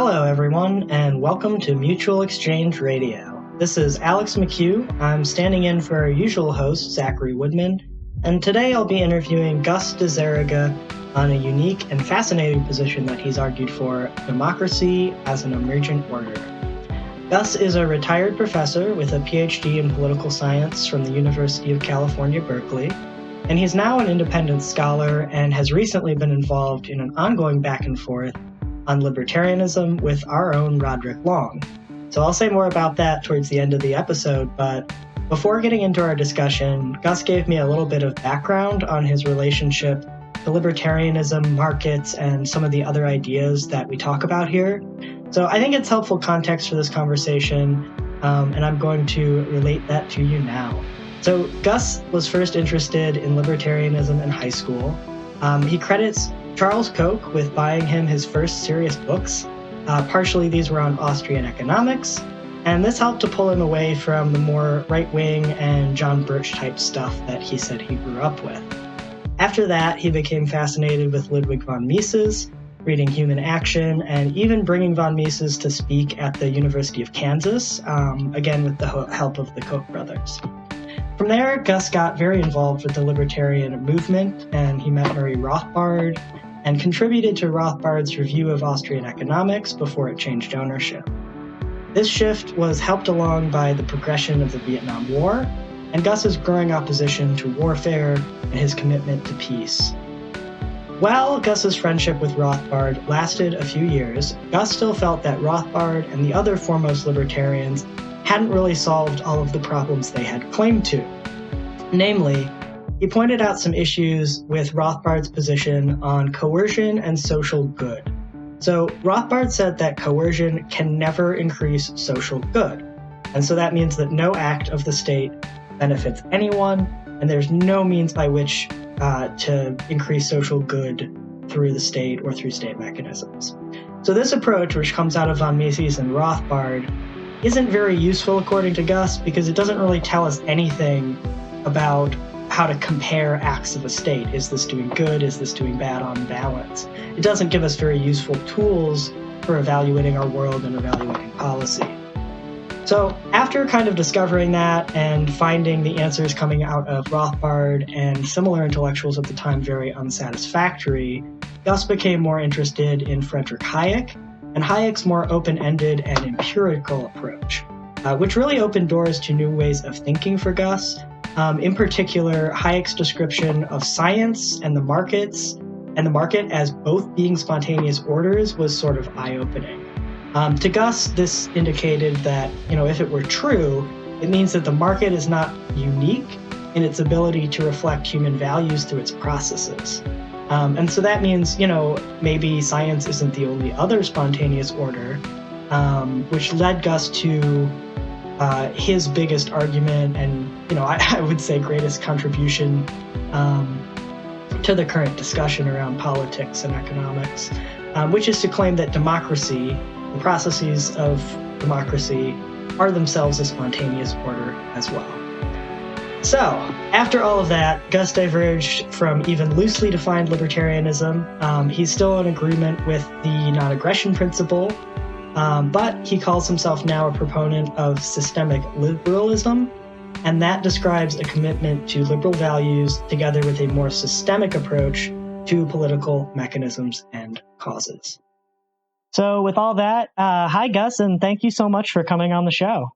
Hello, everyone, and welcome to Mutual Exchange Radio. This is Alex McHugh. I'm standing in for our usual host, Zachary Woodman, and today I'll be interviewing Gus diZerega on a unique and fascinating position that he's argued for, democracy as an emergent order. Gus is a retired professor with a Ph.D. in political science from the University of California, Berkeley, and he's now an independent scholar and has recently been involved in an ongoing back and forth on libertarianism with our own Roderick Long. So I'll say more about that towards the end of the episode, but before getting into our discussion, Gus gave me a little bit of background on his relationship to libertarianism, markets, and some of the other ideas that we talk about here. So I think it's helpful context for this conversation, and I'm going to relate that to you now. So Gus was first interested in libertarianism in high school. He credits Charles Koch with buying him his first serious books. Partially these were on Austrian economics, and this helped to pull him away from the more right-wing and John Birch type stuff that he said he grew up with. After that, he became fascinated with Ludwig von Mises, reading Human Action, and even bringing von Mises to speak at the University of Kansas, again with the help of the Koch brothers. From there, Gus got very involved with the libertarian movement, and he met Murray Rothbard and contributed to Rothbard's review of Austrian economics before it changed ownership. This shift was helped along by the progression of the Vietnam War and Gus's growing opposition to warfare and his commitment to peace. While Gus's friendship with Rothbard lasted a few years, Gus still felt that Rothbard and the other foremost libertarians hadn't really solved all of the problems they had claimed to. Namely, he pointed out some issues with Rothbard's position on coercion and social good. So Rothbard said that coercion can never increase social good. And so that means that no act of the state benefits anyone, and there's no means by which to increase social good through the state or through state mechanisms. So this approach, which comes out of von Mises and Rothbard, isn't very useful according to Gus because it doesn't really tell us anything about how to compare acts of a state. Is this doing good? Is this doing bad on balance? It doesn't give us very useful tools for evaluating our world and evaluating policy. So after kind of discovering that and finding the answers coming out of Rothbard and similar intellectuals at the time very unsatisfactory, Gus became more interested in Friedrich Hayek and Hayek's more open-ended and empirical approach, which really opened doors to new ways of thinking for Gus. In particular, Hayek's description of science and the market as both being spontaneous orders was sort of eye-opening. To Gus, this indicated that, if it were true, it means that the market is not unique in its ability to reflect human values through its processes. And so that means, maybe science isn't the only other spontaneous order, which led Gus to his biggest argument and, I would say greatest contribution to the current discussion around politics and economics, which is to claim that democracy, the processes of democracy, are themselves a spontaneous order as well. So, after all of that, Gus diverged from even loosely defined libertarianism. He's still in agreement with the non-aggression principle, but he calls himself now a proponent of systemic liberalism, and that describes a commitment to liberal values together with a more systemic approach to political mechanisms and causes. So with all that, hi Gus, and thank you so much for coming on the show.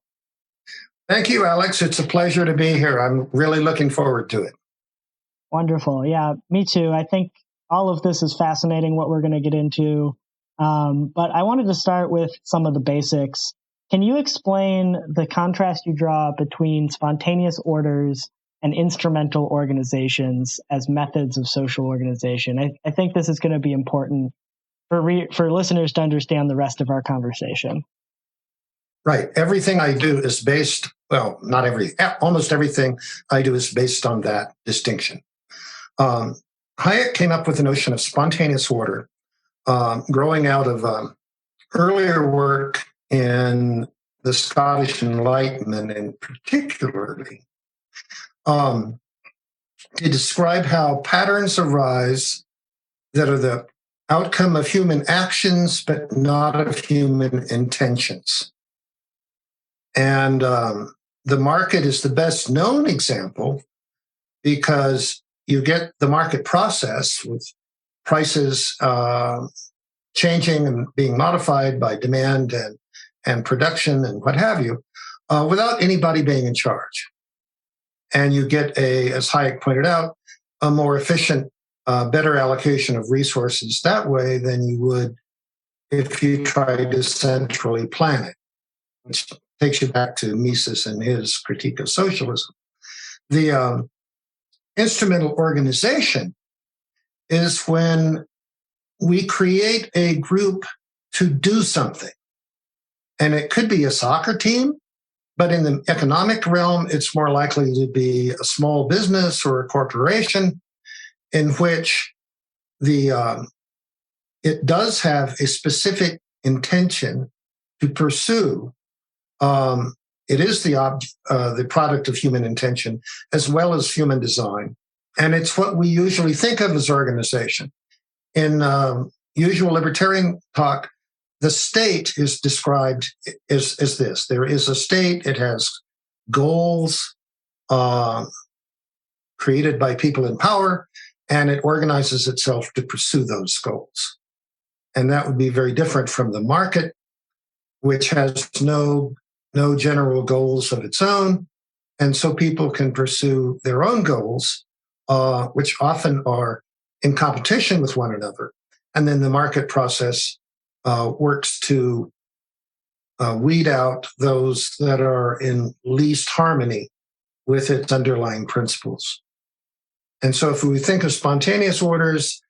Thank you, Alex. It's a pleasure to be here. I'm really looking forward to it. Wonderful. Yeah, me too. I think all of this is fascinating, what we're going to get into. But I wanted to start with some of the basics. Can you explain the contrast you draw between spontaneous orders and instrumental organizations as methods of social organization? I think this is going to be important for listeners to understand the rest of our conversation. Right. Everything I do is based, almost everything I do is based on that distinction. Hayek came up with the notion of spontaneous order, growing out of earlier work in the Scottish Enlightenment, and particularly to describe how patterns arise that are the outcome of human actions, but not of human intentions. And the market is the best known example because you get the market process with prices changing and being modified by demand and production and what have you, without anybody being in charge. And you get as Hayek pointed out, a more efficient, better allocation of resources that way than you would if you tried to centrally plan it, which takes you back to Mises and his critique of socialism. The instrumental organization is when we create a group to do something. And it could be a soccer team, but in the economic realm, it's more likely to be a small business or a corporation in which it does have a specific intention to pursue. It is the product of human intention as well as human design. And it's what we usually think of as organization. In usual libertarian talk, the state is described as this. There is a state, it has goals created by people in power, and it organizes itself to pursue those goals. And that would be very different from the market, which has no general goals of its own. And so people can pursue their own goals, which often are in competition with one another. And then the market process works to weed out those that are in least harmony with its underlying principles. And so if we think of spontaneous orders,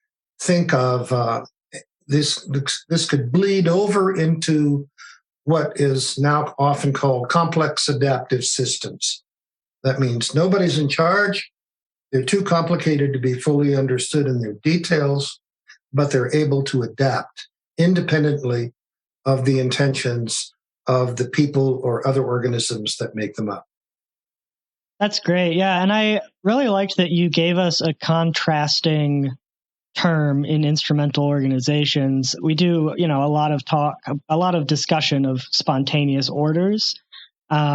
think of this could bleed over into what is now often called complex adaptive systems. That means nobody's in charge. They're too complicated to be fully understood in their details, but they're able to adapt independently of the intentions of the people or other organisms that make them up. That's great. Yeah. And I really liked that you gave us a contrasting term in instrumental organizations. We do, a lot of discussion of spontaneous orders, at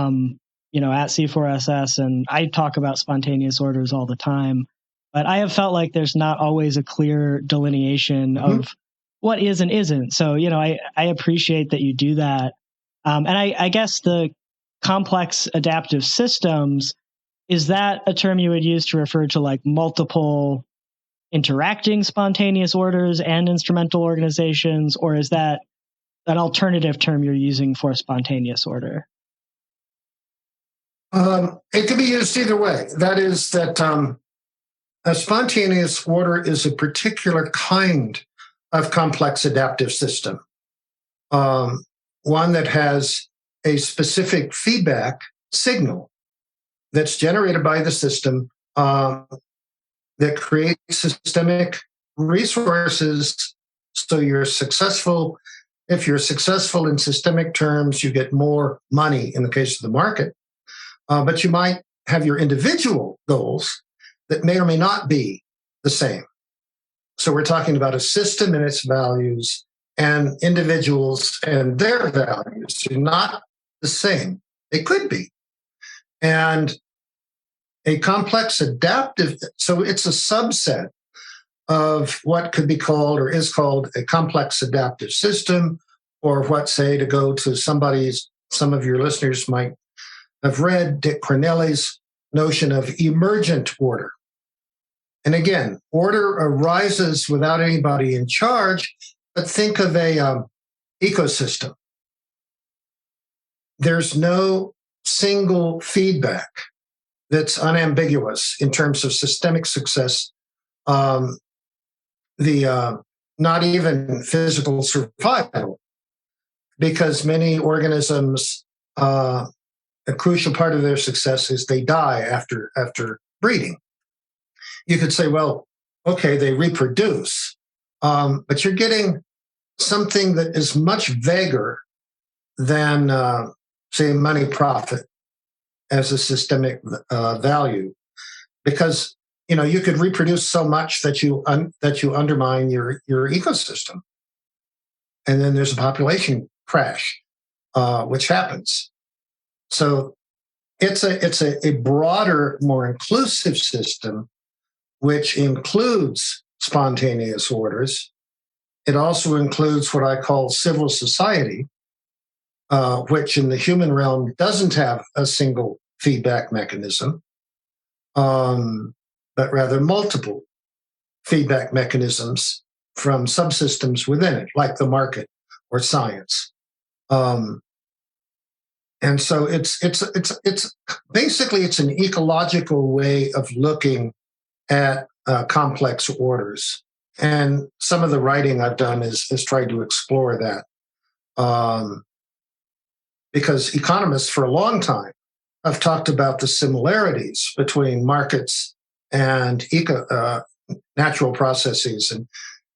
C4SS, and I talk about spontaneous orders all the time. But I have felt like there's not always a clear delineation of what is and isn't. So, I appreciate that you do that. And I guess the complex adaptive systems, is that a term you would use to refer to like multiple interacting spontaneous orders and instrumental organizations, or is that an alternative term you're using for spontaneous order? It can be used either way. That is that a spontaneous order is a particular kind of complex adaptive system, one that has a specific feedback signal that's generated by the system that creates systemic resources. So you're successful. If you're successful in systemic terms, you get more money in the case of the market. But you might have your individual goals that may or may not be the same. So we're talking about a system and its values and individuals and their values are not the same. They could be. And a complex adaptive, so it's a subset of what could be called or is called a complex adaptive system, or what, say, to go to some of your listeners might have read Dick Corneli's notion of emergent order. And again, order arises without anybody in charge, but think of a ecosystem. There's no single feedback that's unambiguous in terms of systemic success. Not even physical survival, because many organisms, a crucial part of their success is they die after breeding. You could say, well, okay, they reproduce, but you're getting something that is much vaguer than, say, money profit as a systemic value, because you could reproduce so much that you undermine your ecosystem, and then there's a population crash, which happens. So it's a broader, more inclusive system, which includes spontaneous orders. It also includes what I call civil society, which in the human realm doesn't have a single feedback mechanism, but rather multiple feedback mechanisms from subsystems within it, like the market or science. And so it's basically it's an ecological way of looking at complex orders. And some of the writing I've done is tried to explore that. Because economists for a long time have talked about the similarities between markets and natural processes,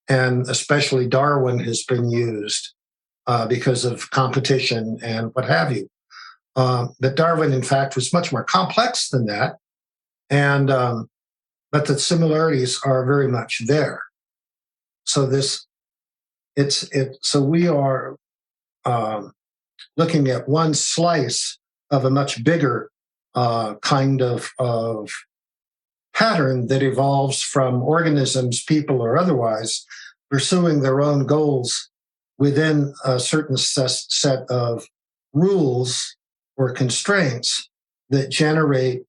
and especially Darwin has been used because of competition and what have you. But Darwin, in fact, was much more complex than that, and but the similarities are very much there. So so we are looking at one slice of a much bigger kind of pattern that evolves from organisms, people or otherwise, pursuing their own goals within a certain set of rules or constraints that generate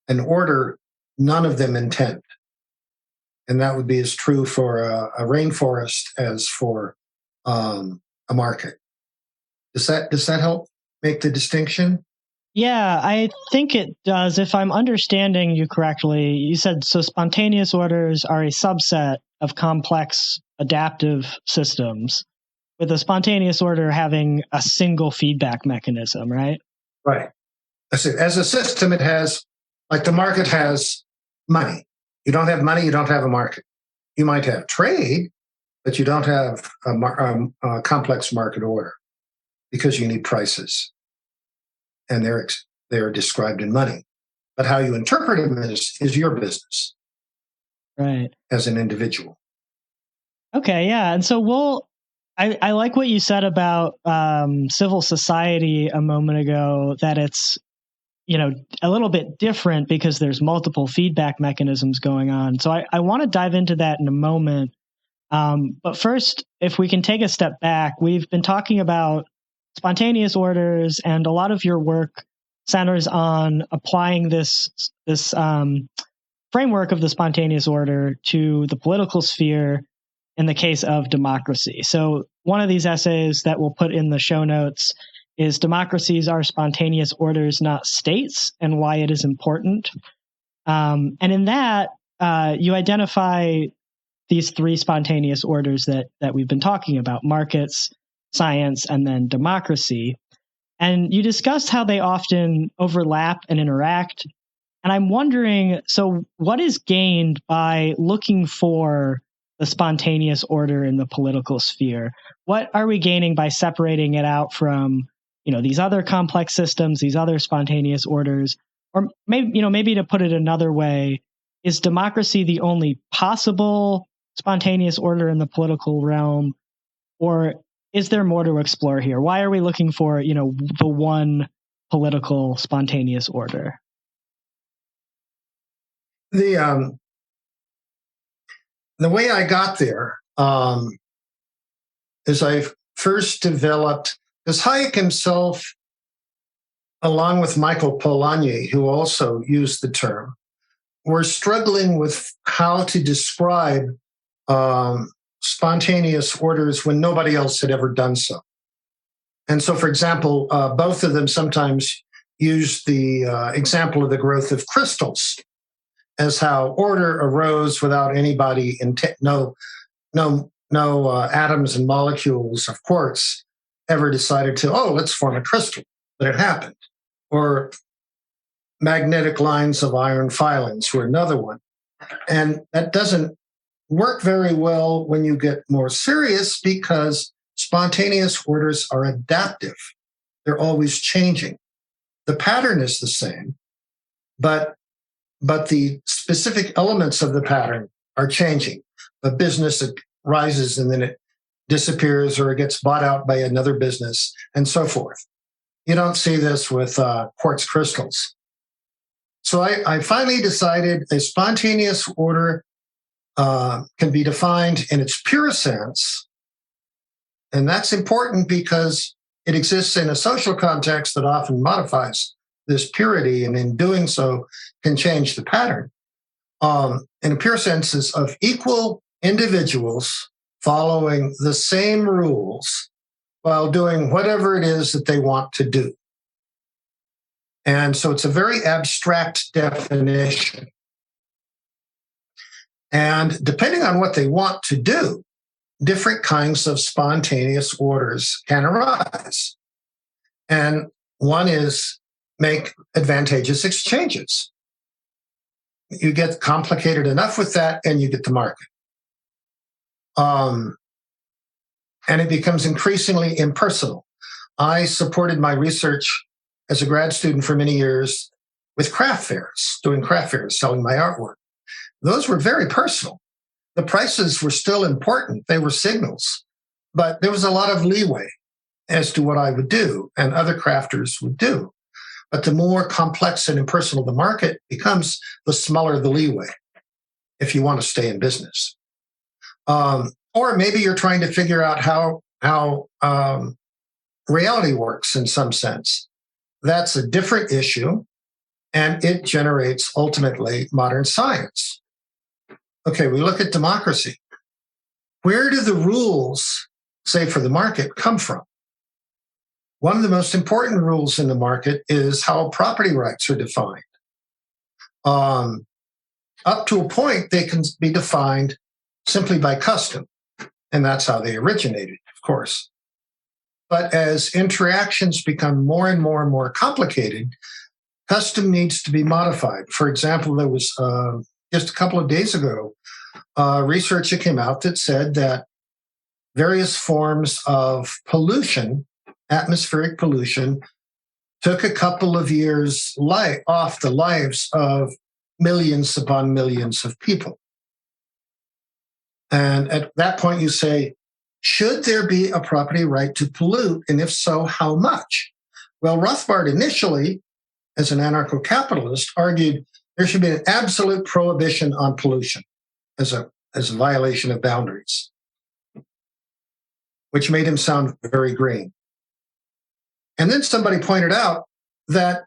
an order none of them intend. And that would be as true for a rainforest as for a market. Does that help make the distinction? Yeah, I think it does. If I'm understanding you correctly, you said so spontaneous orders are a subset of complex adaptive systems, with a spontaneous order having a single feedback mechanism, right? Right. As a system, it has, like the market has money. You don't have money, you don't have a market. You might have trade, but you don't have a complex market order because you need prices. And they're described in money. But how you interpret them is your business. Right. As an individual. Okay, yeah. And so I like what you said about civil society a moment ago, that it's, a little bit different because there's multiple feedback mechanisms going on. So I want to dive into that in a moment. But first, if we can take a step back, we've been talking about spontaneous orders, and a lot of your work centers on applying this framework of the spontaneous order to the political sphere in the case of democracy. So one of these essays that we'll put in the show notes is Democracies Are Spontaneous Orders, Not States, and Why It Is Important. And in that, you identify these three spontaneous orders that we've been talking about: markets, science, and then democracy. And you discussed how they often overlap and interact. And I'm wondering, so what is gained by looking for the spontaneous order in the political sphere? What are we gaining by separating it out from, these other complex systems, these other spontaneous orders? Or maybe to put it another way, is democracy the only possible spontaneous order in the political realm? Or is there more to explore here? Why are we looking for, the one political spontaneous order? The way I got there is I first developed, because Hayek himself, along with Michael Polanyi, who also used the term, were struggling with how to describe spontaneous orders when nobody else had ever done so. And so, for example, both of them sometimes use the example of the growth of crystals as how order arose without anybody, no atoms and molecules of quartz ever decided to, let's form a crystal, but it happened. Or magnetic lines of iron filings were another one. And that doesn't work very well when you get more serious, because spontaneous orders are adaptive. They're always changing. The pattern is the same, but but the specific elements of the pattern are changing. A business that rises and then it disappears, or it gets bought out by another business, and so forth. You don't see this with quartz crystals. So I finally decided a spontaneous order can be defined in its pure sense. And that's important because it exists in a social context that often modifies this purity, and in doing so can change the pattern. In a pure sense is of equal individuals following the same rules while doing whatever it is that they want to do. And so it's a very abstract definition. And depending on what they want to do, different kinds of spontaneous orders can arise. And one is make advantageous exchanges. You get complicated enough with that, and you get the market. And it becomes increasingly impersonal. I supported my research as a grad student for many years with craft fairs, doing craft fairs, selling my artwork. Those were very personal. The prices were still important. They were signals, but there was a lot of leeway as to what I would do and other crafters would do. But the more complex and impersonal the market becomes, the smaller the leeway if you want to stay in business. Or maybe you're trying to figure out how reality works in some sense. That's a different issue, and it generates ultimately modern science. Okay, we look at democracy. Where do the rules, say for the market, come from? One of the most important rules in the market is how property rights are defined. Up to a point, they can be defined simply by custom, and that's how they originated, of course. But as interactions become more and more and more complicated, custom needs to be modified. For example, there was just a couple of days ago, research that came out that said that various forms of pollution, atmospheric pollution, took a couple of years off the lives of millions upon millions of people. And at that point, you say, should there be a property right to pollute? And if so, how much? Well, Rothbard initially, as an anarcho-capitalist, argued there should be an absolute prohibition on pollution as a violation of boundaries, which made him sound very green. And then somebody pointed out that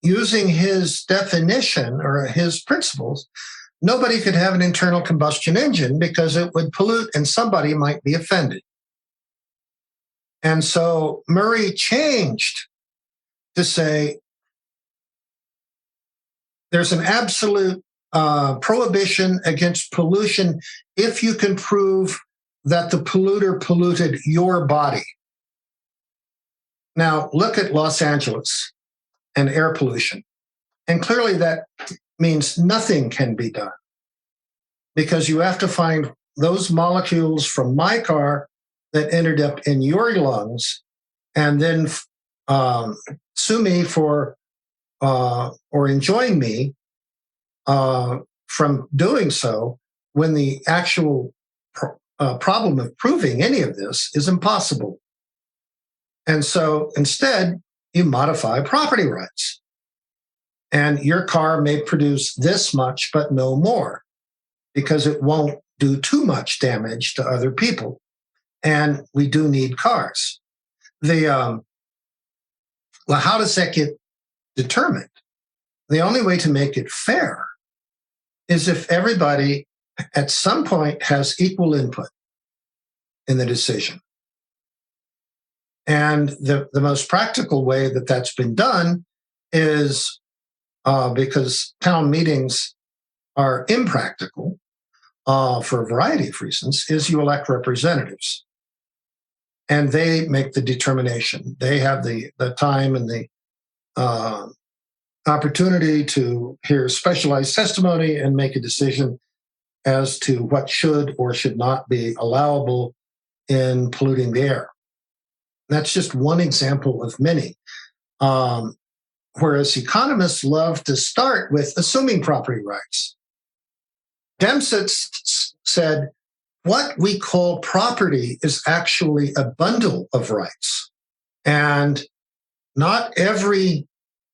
using his definition or his principles, nobody could have an internal combustion engine because it would pollute and somebody might be offended. And so Murray changed to say there's an absolute prohibition against pollution if you can prove that the polluter polluted your body. Now, look at Los Angeles and air pollution. And clearly that means nothing can be done because you have to find those molecules from my car that ended up in your lungs and then sue me for or enjoin me from doing so when the actual problem of proving any of this is impossible. And so instead, you modify property rights. And your car may produce this much, but no more, because it won't do too much damage to other people. And we do need cars. Well, how does that get determined? The only way to make it fair is if everybody at some point has equal input in the decision. And the most practical way that that's been done is because town meetings are impractical for a variety of reasons, is you elect representatives. And they make the determination. They have the time and the opportunity to hear specialized testimony and make a decision as to what should or should not be allowable in polluting the air. That's just one example of many. whereas economists love to start with assuming property rights. Demsetz said, what we call property is actually a bundle of rights. And not every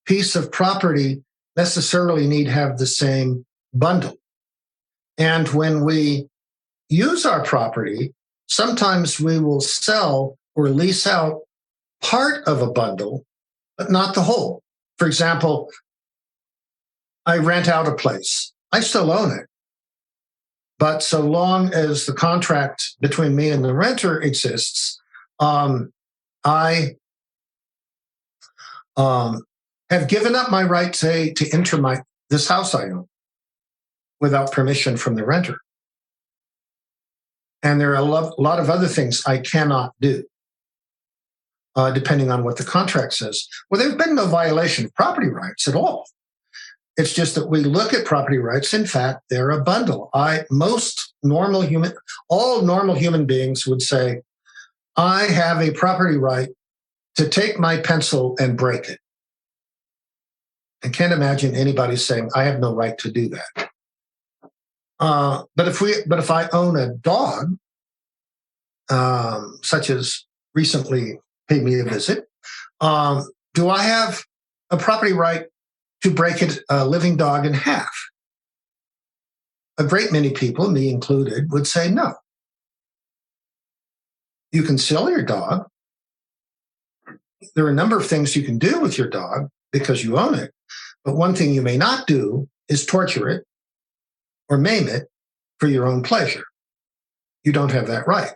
piece of property necessarily need have the same bundle. And when we use our property, sometimes we will sell or lease out part of a bundle, but not the whole. For example, I rent out a place. I still own it. But so long as the contract between me and the renter exists, I have given up my right, say, to enter this house I own without permission from the renter. And there are a lot of other things I cannot do, depending on what the contract says. Well, there's been no violation of property rights at all. It's just that we look at property rights. In fact, they're a bundle. All normal human beings would say, I have a property right to take my pencil and break it. I can't imagine anybody saying, I have no right to do that. But if I own a dog, such as recently paid me a visit, do I have a property right to break a living dog in half? A great many people, me included, would say no. You can sell your dog. There are a number of things you can do with your dog because you own it. But one thing you may not do is torture it or maim it for your own pleasure. You don't have that right.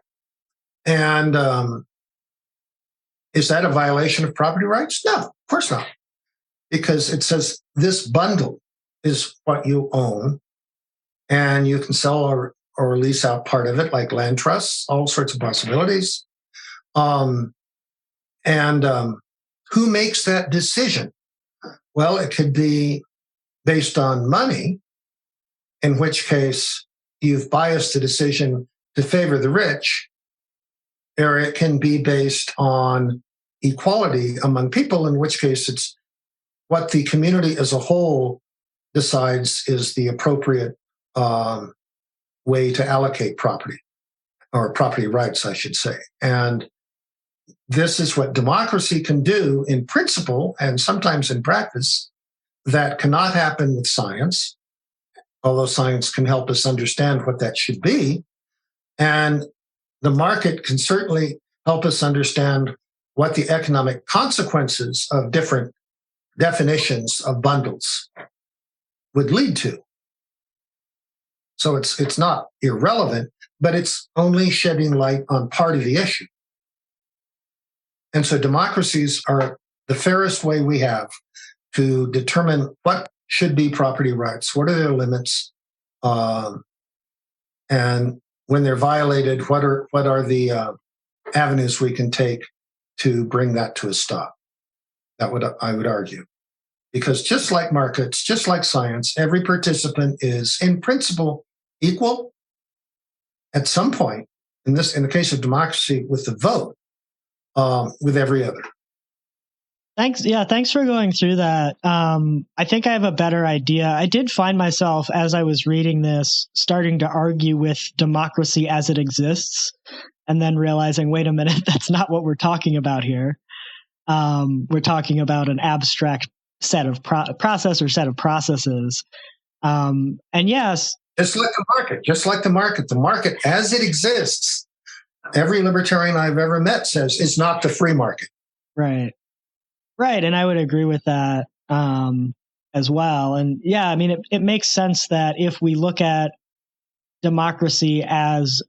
And is that a violation of property rights? No, of course not. Because it says this bundle is what you own, and you can sell or lease out part of it, like land trusts, all sorts of possibilities. Who makes that decision? Well, it could be based on money, in which case you've biased the decision to favor the rich, or it can be based on equality among people, in which case it's what the community as a whole decides is the appropriate way to allocate property, or property rights, I should say. And this is what democracy can do in principle and sometimes in practice that cannot happen with science, although science can help us understand what that should be. And the market can certainly help us understand what the economic consequences of different definitions of bundles would lead to. So it's not irrelevant, but it's only shedding light on part of the issue. And so democracies are the fairest way we have to determine what should be property rights, what are their limits, and when they're violated, what are the avenues we can take to bring that to a stop. I would argue. Because just like markets, just like science, every participant is in principle equal at some point, in the case of democracy, with the vote, with every other. Thanks. Yeah, thanks for going through that. I think I have a better idea. I did find myself, as I was reading this, starting to argue with democracy as it exists, and then realizing, wait a minute, that's not what we're talking about here. We're talking about an abstract set of process or set of processes. And yes, just like the market as it exists, every libertarian I've ever met says it's not the free market. Right. And I would agree with that as well. And yeah, I mean, it makes sense that if we look at democracy as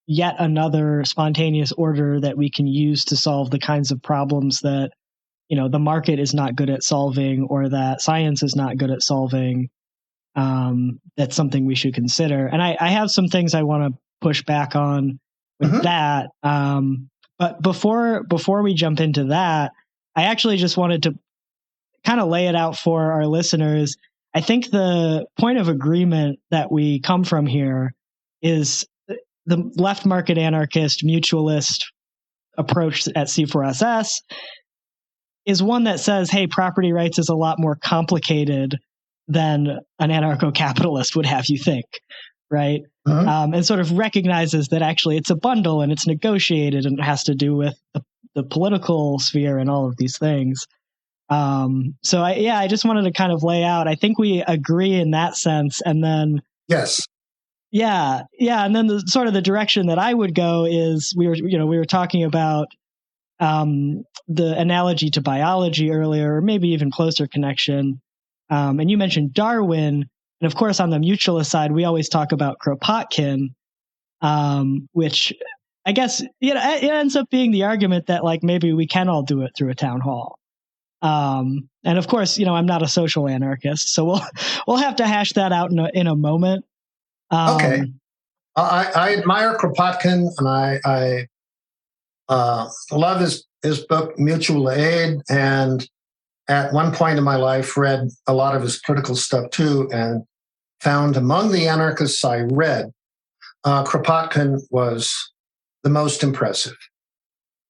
yet another spontaneous order that we can use to solve the kinds of problems that, the market is not good at solving, or that science is not good at solving, that's something we should consider. And I have some things I want to push back on with that. But before we jump into that, I actually just wanted to kind of lay it out for our listeners. I think the point of agreement that we come from here is the left market anarchist mutualist approach at C4SS is one that says, hey, property rights is a lot more complicated than an anarcho-capitalist would have you think, right? And sort of recognizes that actually it's a bundle and it's negotiated and it has to do with the political sphere and all of these things. So I just wanted to kind of lay out, I think we agree in that sense. And then, yes. Yeah. And then the sort of the direction that I would go is we were talking about the analogy to biology earlier, or maybe even closer connection. And you mentioned Darwin. And of course, on the mutualist side, we always talk about Kropotkin, which I guess, it ends up being the argument that like maybe we can all do it through a town hall. And of course, I'm not a social anarchist, so we'll have to hash that out in a moment. Okay. I admire Kropotkin, and I love his book Mutual Aid, and at one point in my life read a lot of his critical stuff too, and found among the anarchists I read, Kropotkin was the most impressive.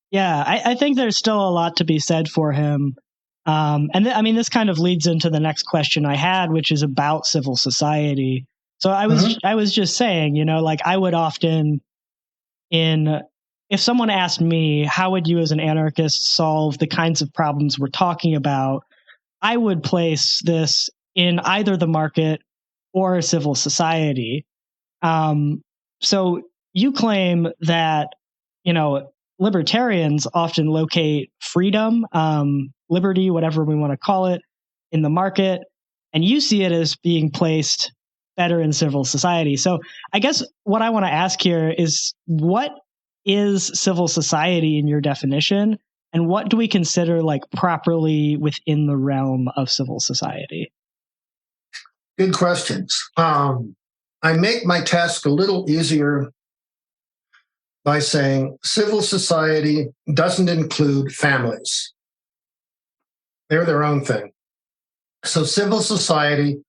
Yeah, I think there's still a lot to be said for him. This kind of leads into the next question I had, which is about civil society. So I was just saying, I would often if someone asked me, how would you as an anarchist solve the kinds of problems we're talking about, I would place this in either the market or civil society. So you claim that, libertarians often locate freedom, liberty, whatever we want to call it, in the market, and you see it as being placed better in civil society. So I guess what I want to ask here is, what is civil society in your definition, and what do we consider like properly within the realm of civil society? Good questions. I make my task a little easier by saying civil society doesn't include families. They're their own thing. So civil society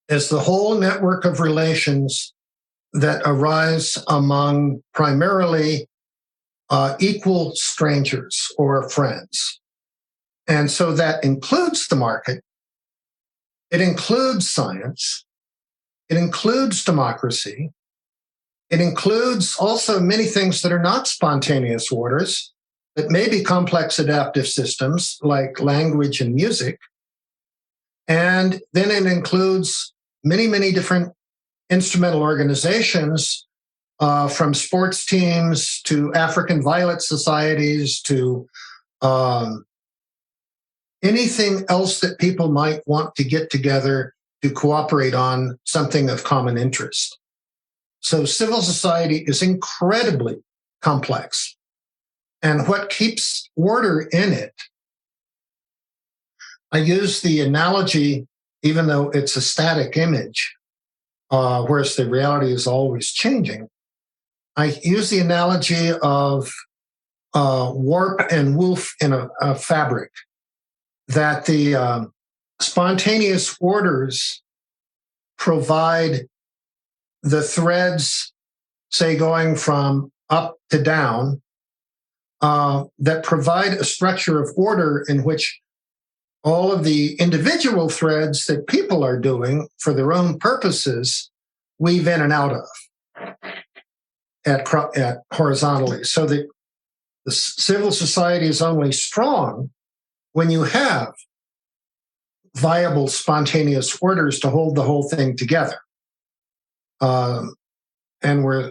is the whole network of relations that arise among primarily equal strangers or friends. And so that includes the market. It includes science. It includes democracy. It includes also many things that are not spontaneous orders, that may be complex adaptive systems like language and music. And then it includes many, many different instrumental organizations, from sports teams to African violet societies to anything else that people might want to get together to cooperate on something of common interest. So civil society is incredibly complex. And what keeps order in it, I use the analogy, even though it's a static image, whereas the reality is always changing. I use the analogy of warp and woof in a fabric, that the spontaneous orders provide the threads, say, going from up to down, that provide a structure of order in which all of the individual threads that people are doing for their own purposes weave in and out of at horizontally. So that the civil society is only strong when you have viable spontaneous orders to hold the whole thing together. And we're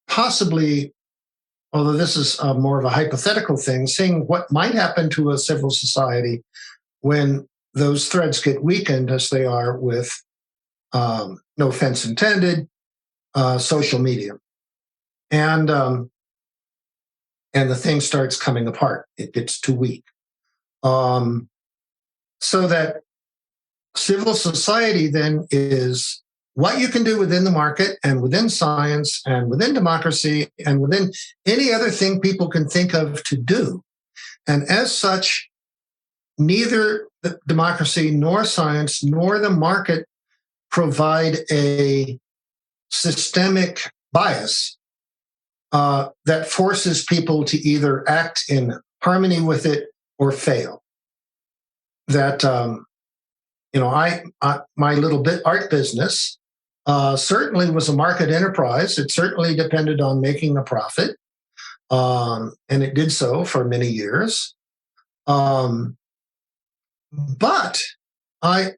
possibly, although this is more of a hypothetical thing, seeing what might happen to a civil society when those threads get weakened, as they are with, no offense intended, social media. And the thing starts coming apart. It gets too weak. So that civil society then is what you can do within the market and within science and within democracy and within any other thing people can think of to do. And as such, neither the democracy nor science nor the market provide a systemic bias that forces people to either act in harmony with it or fail. That my little bit art business certainly was a market enterprise. It certainly depended on making a profit, and it did so for many years. But I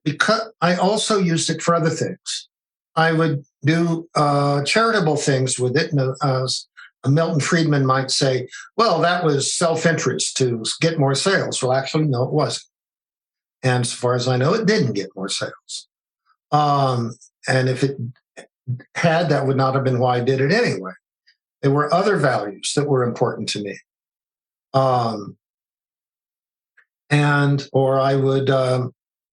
also used it for other things. I would do charitable things with it. And, Milton Friedman might say, well, that was self-interest to get more sales. Well, actually, no, it wasn't. And as far as I know, it didn't get more sales. And if it had, that would not have been why I did it anyway. There were other values that were important to me. Or I would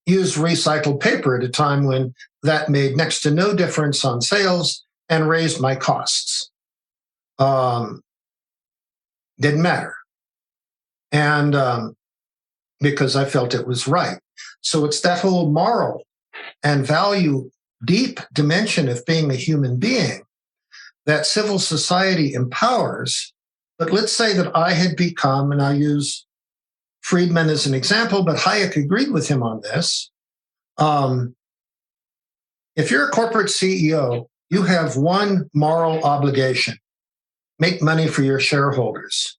use recycled paper at a time when that made next to no difference on sales and raised my costs. Didn't matter. And because I felt it was right. So it's that whole moral and value deep dimension of being a human being that civil society empowers. But let's say that I had become, and I use Friedman as an example, but Hayek agreed with him on this. If you're a corporate CEO, you have one moral obligation: make money for your shareholders.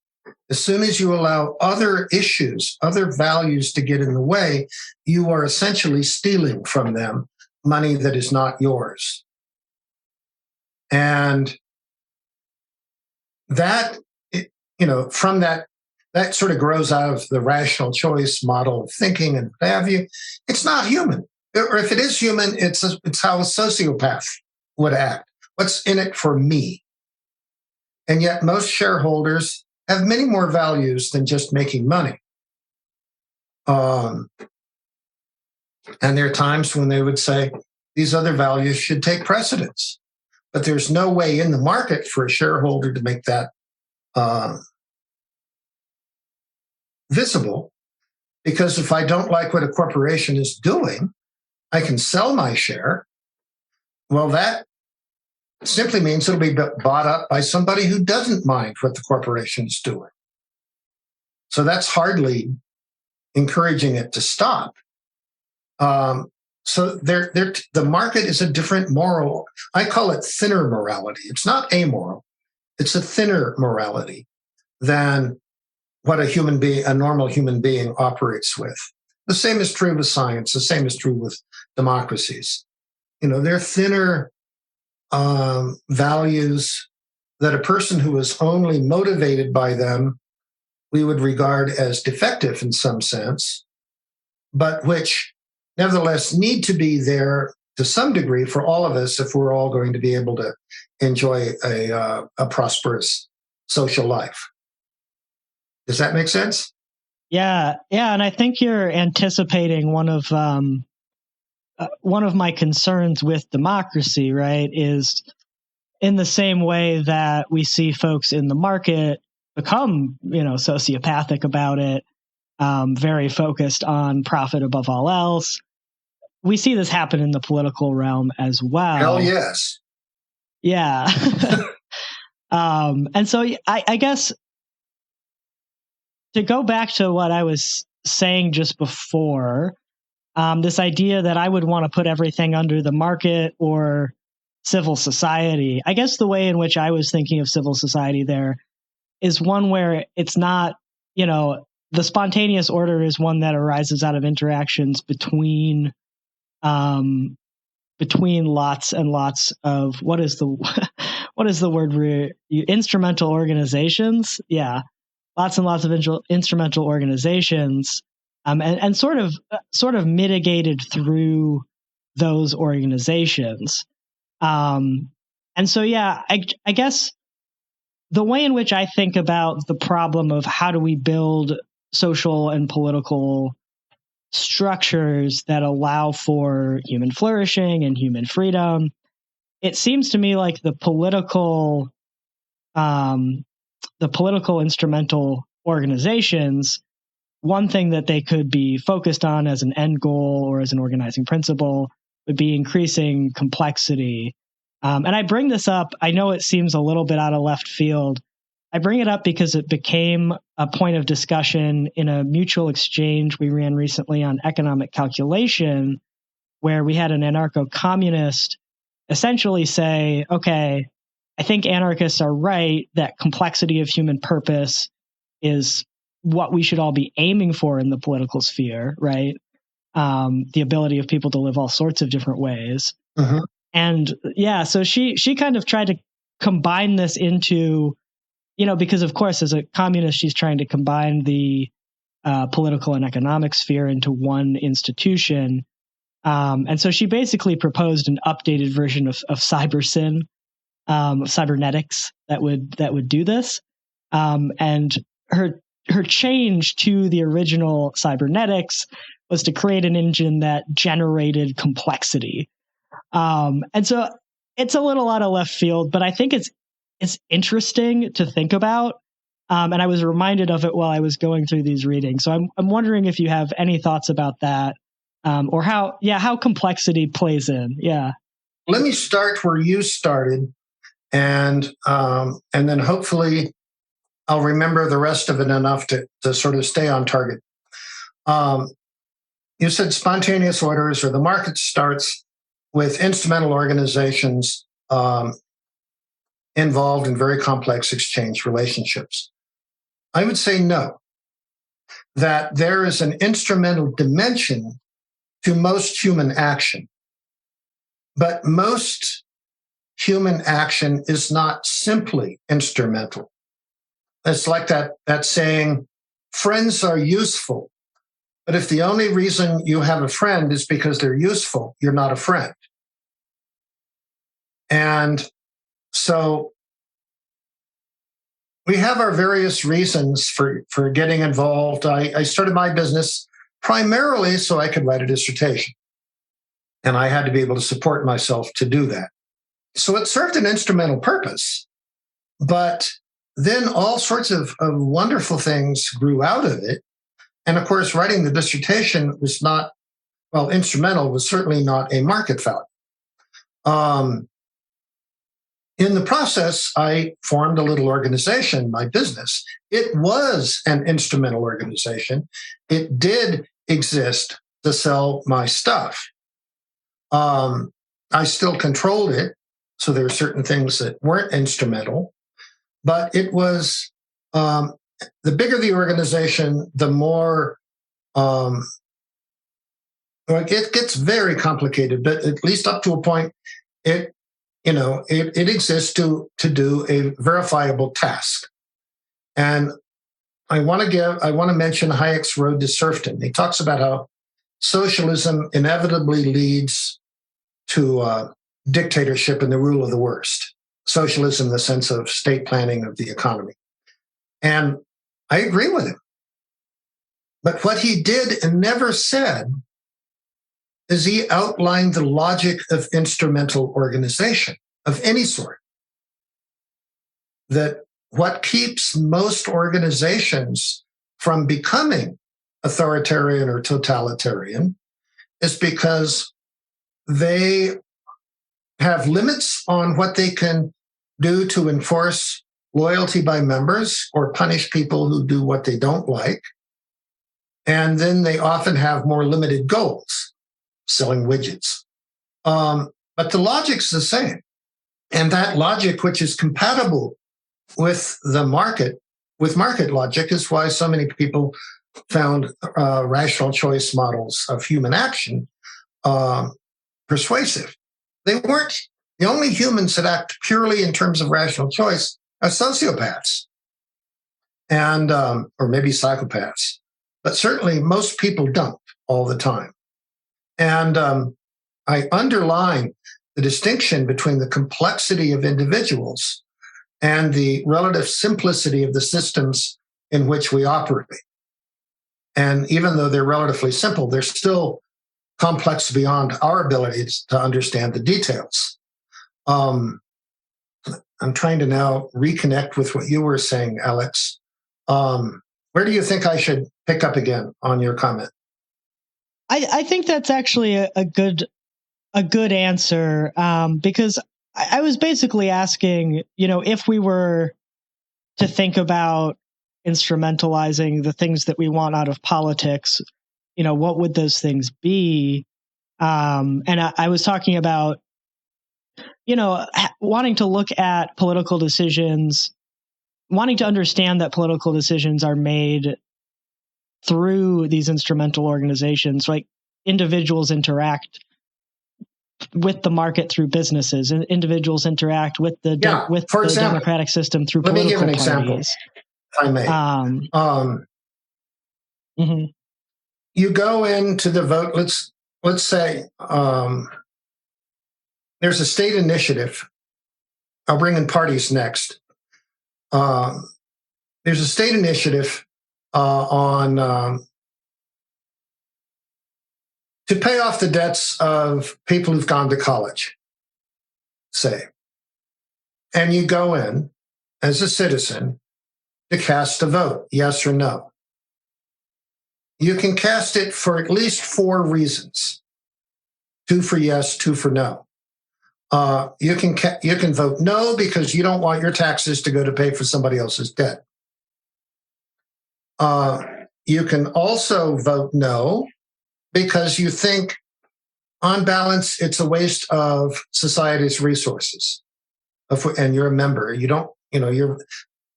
As soon as you allow other issues, other values to get in the way, you are essentially stealing from them money that is not yours. And that, from that sort of grows out of the rational choice model of thinking and what have you. It's not human. Or if it is human, it's how a sociopath would act. What's in it for me? And yet most shareholders have many more values than just making money. And there are times when they would say these other values should take precedence. But there's no way in the market for a shareholder to make that visible, because if I don't like what a corporation is doing, I can sell my share. Well, that simply means it'll be bought up by somebody who doesn't mind what the corporation is doing. So that's hardly encouraging it to stop. So the market is a different moral. I call it thinner morality. It's not amoral. It's a thinner morality than what a normal human being operates with. The same is true with science. The same is true with democracies. They're thinner values that a person who is only motivated by them we would regard as defective in some sense, but which nevertheless need to be there to some degree for all of us if we're all going to be able to enjoy a prosperous social life. Does that make sense? Yeah, and I think you're anticipating one of my concerns with democracy, right, is in the same way that we see folks in the market become, sociopathic about it, very focused on profit above all else. We see this happen in the political realm as well. Hell yes. Yeah. And so I guess to go back to what I was saying just before, this idea that I would want to put everything under the market or civil society, I guess the way in which I was thinking of civil society there is one where it's not, the spontaneous order is one that arises out of interactions between lots and lots of, what is the word, instrumental organizations? Yeah. Lots and lots of instrumental organizations, and sort of mitigated through those organizations. And so, I guess the way in which I think about the problem of how do we build social and political structures that allow for human flourishing and human freedom, it seems to me like the political instrumental organizations, one thing that they could be focused on as an end goal or as an organizing principle would be increasing complexity. And I bring this up, I know it seems a little bit out of left field, I bring it up because it became a point of discussion in a mutual exchange we ran recently on economic calculation, where we had an anarcho-communist essentially say, okay, I think anarchists are right that complexity of human purpose is what we should all be aiming for in the political sphere, right? The ability of people to live all sorts of different ways. Mm-hmm. And yeah, so she kind of tried to combine this into, because of course, as a communist, she's trying to combine the political and economic sphere into one institution. And so she basically proposed an updated version of cybersyn, cybernetics that would do this. And her change to the original cybernetics was to create an engine that generated complexity. And so it's a little out of left field, but I think it's interesting to think about. And I was reminded of it while I was going through these readings. So I'm wondering if you have any thoughts about that, or how complexity plays in. Yeah. Let me start where you started, and then hopefully I'll remember the rest of it enough to sort of stay on target. You said spontaneous orders, or the market starts with instrumental organizations involved in very complex exchange relationships. I would say no, that there is an instrumental dimension to most human action. But most human action is not simply instrumental. It's like that saying, friends are useful. But if the only reason you have a friend is because they're useful, you're not a friend. And so we have our various reasons for getting involved. I started my business primarily so I could write a dissertation. And I had to be able to support myself to do that. So it served an instrumental purpose. But then all sorts of wonderful things grew out of it. And of course, writing the dissertation was not, instrumental, was certainly not a market value. In the process, I formed a little organization, my business. It was an instrumental organization. It did exist to sell my stuff. I still controlled it, so there were certain things that weren't instrumental, but it was, the bigger the organization, the more, it gets very complicated, but at least up to a point, it exists to do a verifiable task. And I want to mention Hayek's Road to Serfdom. He talks about how socialism inevitably leads to dictatorship and the rule of the worst. Socialism in the sense of state planning of the economy. And I agree with him. But what he did and never said is he outlined the logic of instrumental organization of any sort. That what keeps most organizations from becoming authoritarian or totalitarian is because they have limits on what they can do to enforce loyalty by members or punish people who do what they don't like. And then they often have more limited goals, selling widgets. But the logic's the same. And that logic, which is compatible with the market, with market logic, is why so many people found rational choice models of human action persuasive. They weren't the only humans that act purely in terms of rational choice are sociopaths and or maybe psychopaths, but certainly most people don't all the time. And I underline the distinction between the complexity of individuals and the relative simplicity of the systems in which we operate. And even though they're relatively simple, they're still complex beyond our abilities to understand the details. I'm trying to now reconnect with what you were saying, Alex. Where do you think I should pick up again on your comment? I think that's actually a good answer, because I was basically asking, if we were to think about instrumentalizing the things that we want out of politics, what would those things be? And I was talking about, wanting to look at political decisions, wanting to understand that political decisions are made through these instrumental organizations, like individuals interact with the market through businesses, and individuals interact with the democratic system through political parties. Let me give an example, if I may. You go into the vote. Let's say there's a state initiative. I'll bring in parties next. There's a state initiative on to pay off the debts of people who've gone to college, say. And you go in as a citizen to cast a vote, yes or no. You can cast it for at least 4 reasons. 2 for yes, 2 for no. You can vote no because you don't want your taxes to go to pay for somebody else's debt. You can also vote no because you think, on balance, it's a waste of society's resources. And you're a member.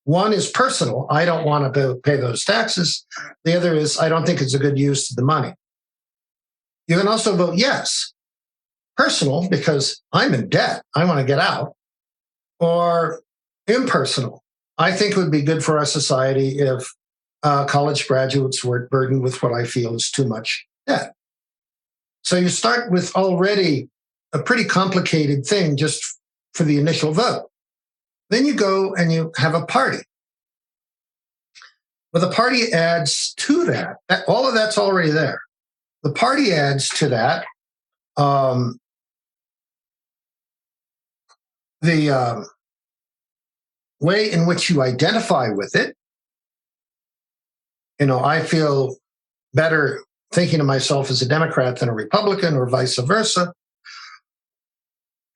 One is personal. I don't want to pay those taxes. The other is, I don't think it's a good use of the money. You can also vote yes. Personal, because I'm in debt. I want to get out. Or impersonal. I think it would be good for our society if college graduates weren't burdened with what I feel is too much debt. So you start with already a pretty complicated thing just for the initial vote. Then you go and you have a party. Well, the party adds to that. All of that's already there. The party adds to that the way in which you identify with it. I feel better thinking of myself as a Democrat than a Republican, or vice versa.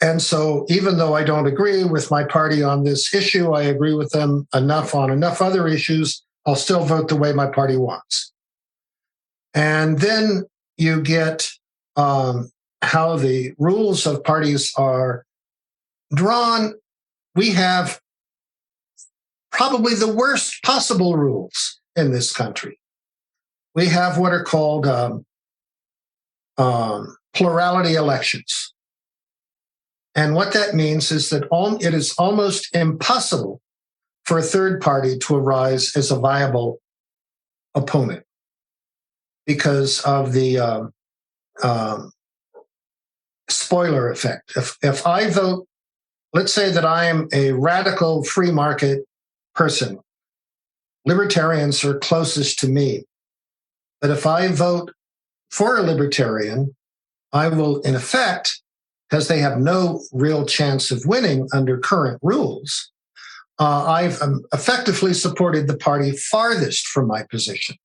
And so even though I don't agree with my party on this issue, I agree with them enough on enough other issues, I'll still vote the way my party wants. And then you get how the rules of parties are drawn. We have probably the worst possible rules in this country. We have what are called plurality elections. And what that means is that it is almost impossible for a third party to arise as a viable opponent because of the spoiler effect. If I vote, let's say that I am a radical free market person, libertarians are closest to me. But if I vote for a libertarian, I will, in effect, because they have no real chance of winning under current rules, I've effectively supported the party farthest from my position.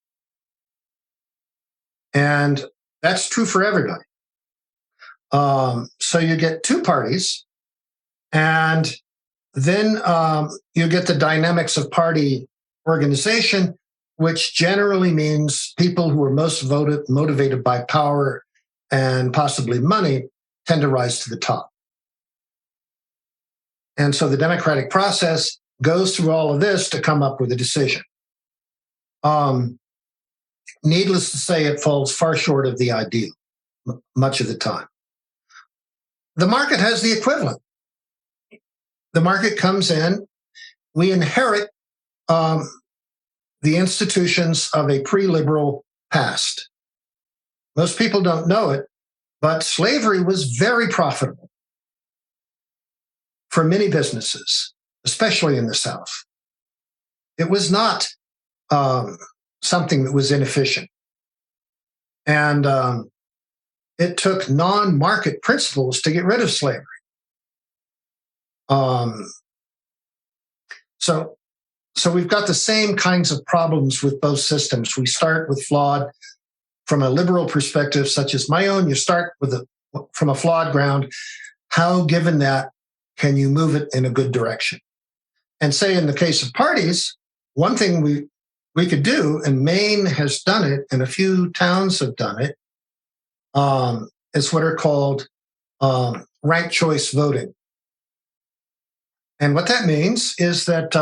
And that's true for everybody. So you get 2 parties, and then you get the dynamics of party organization, which generally means people who are most motivated by power and possibly money tend to rise to the top. And so the democratic process goes through all of this to come up with a decision. Needless to say, it falls far short of the ideal much of the time. The market has the equivalent. The market comes in, we inherit the institutions of a pre-liberal past. Most people don't know it, but slavery was very profitable for many businesses, especially in the South. It was not something that was inefficient. And it took non-market principles to get rid of slavery. So we've got the same kinds of problems with both systems. We start with flawed, from a liberal perspective, such as my own, you start from a flawed ground. How, given that, can you move it in a good direction? And say in the case of parties, one thing we could do, and Maine has done it, and a few towns have done it, is what are called ranked choice voting. And what that means is that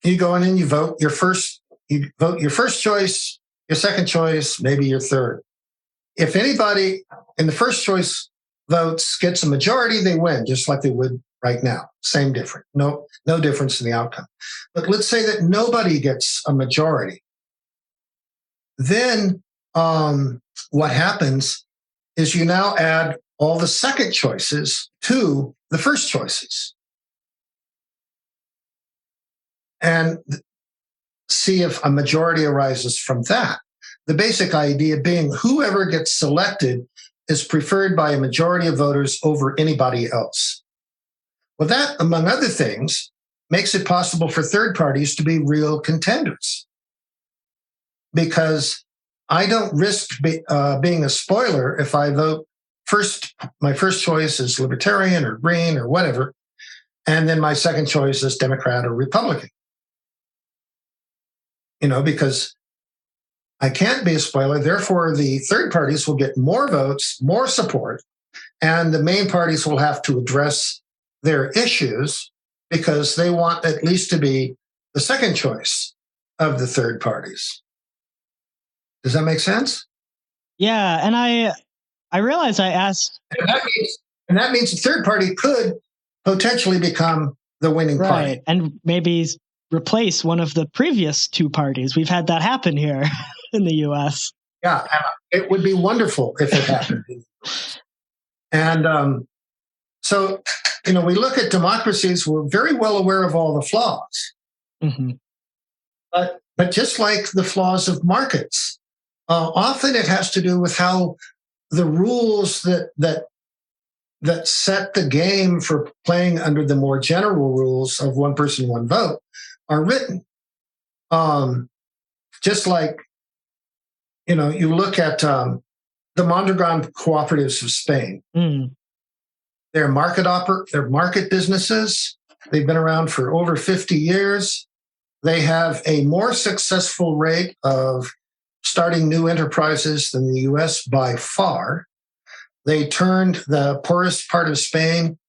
you go in and you vote your first choice, your second choice, maybe your third. If anybody in the first choice votes gets a majority, they win, just like they would right now. Same difference. No difference in the outcome. But let's say that nobody gets a majority. Then what happens is you now add all the second choices to the first choices and see if a majority arises from that. The basic idea being whoever gets selected is preferred by a majority of voters over anybody else. Well, that, among other things, makes it possible for third parties to be real contenders, because I don't risk being a spoiler if I vote first. My first choice is Libertarian or Green or whatever, and then my second choice is Democrat or Republican. Because I can't be a spoiler. Therefore, the third parties will get more votes, more support, and the main parties will have to address their issues because they want at least to be the second choice of the third parties. Does that make sense? Yeah, and I realized I asked... And that means the third party could potentially become the winning party. Right, and maybe replace one of the previous two parties. We've had that happen here in the U.S. Yeah, it would be wonderful if it happened. And so, we look at democracies, we're very well aware of all the flaws. Mm-hmm. But just like the flaws of markets, often it has to do with how the rules that set the game for playing under the more general rules of one person, one vote are written. Just like, you look at the Mondragon cooperatives of Spain. Mm. They're market businesses. They've been around for over 50 years. They have a more successful rate of starting new enterprises than the U.S. by far. They turned the poorest part of Spain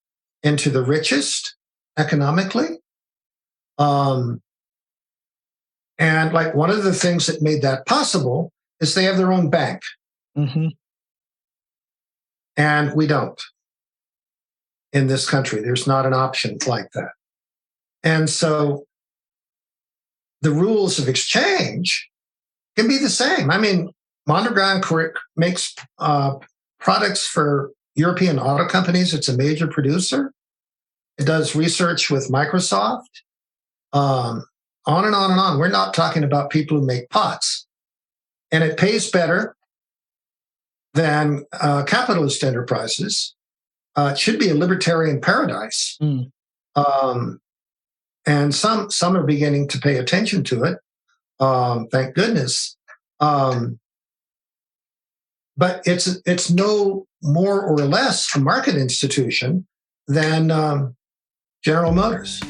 into the richest economically. And like one of the things that made that possible is they have their own bank. Mm-hmm. And we don't in this country. There's not an option like that. And so the rules of exchange can be the same. I mean, Mondragon makes products for European auto companies. It's a major producer. It does research with Microsoft. On and on and on. We're not talking about people who make pots. And it pays better than capitalist enterprises. It should be a libertarian paradise. Mm. And some are beginning to pay attention to it. Thank goodness. But it's no more or less a market institution than General Motors.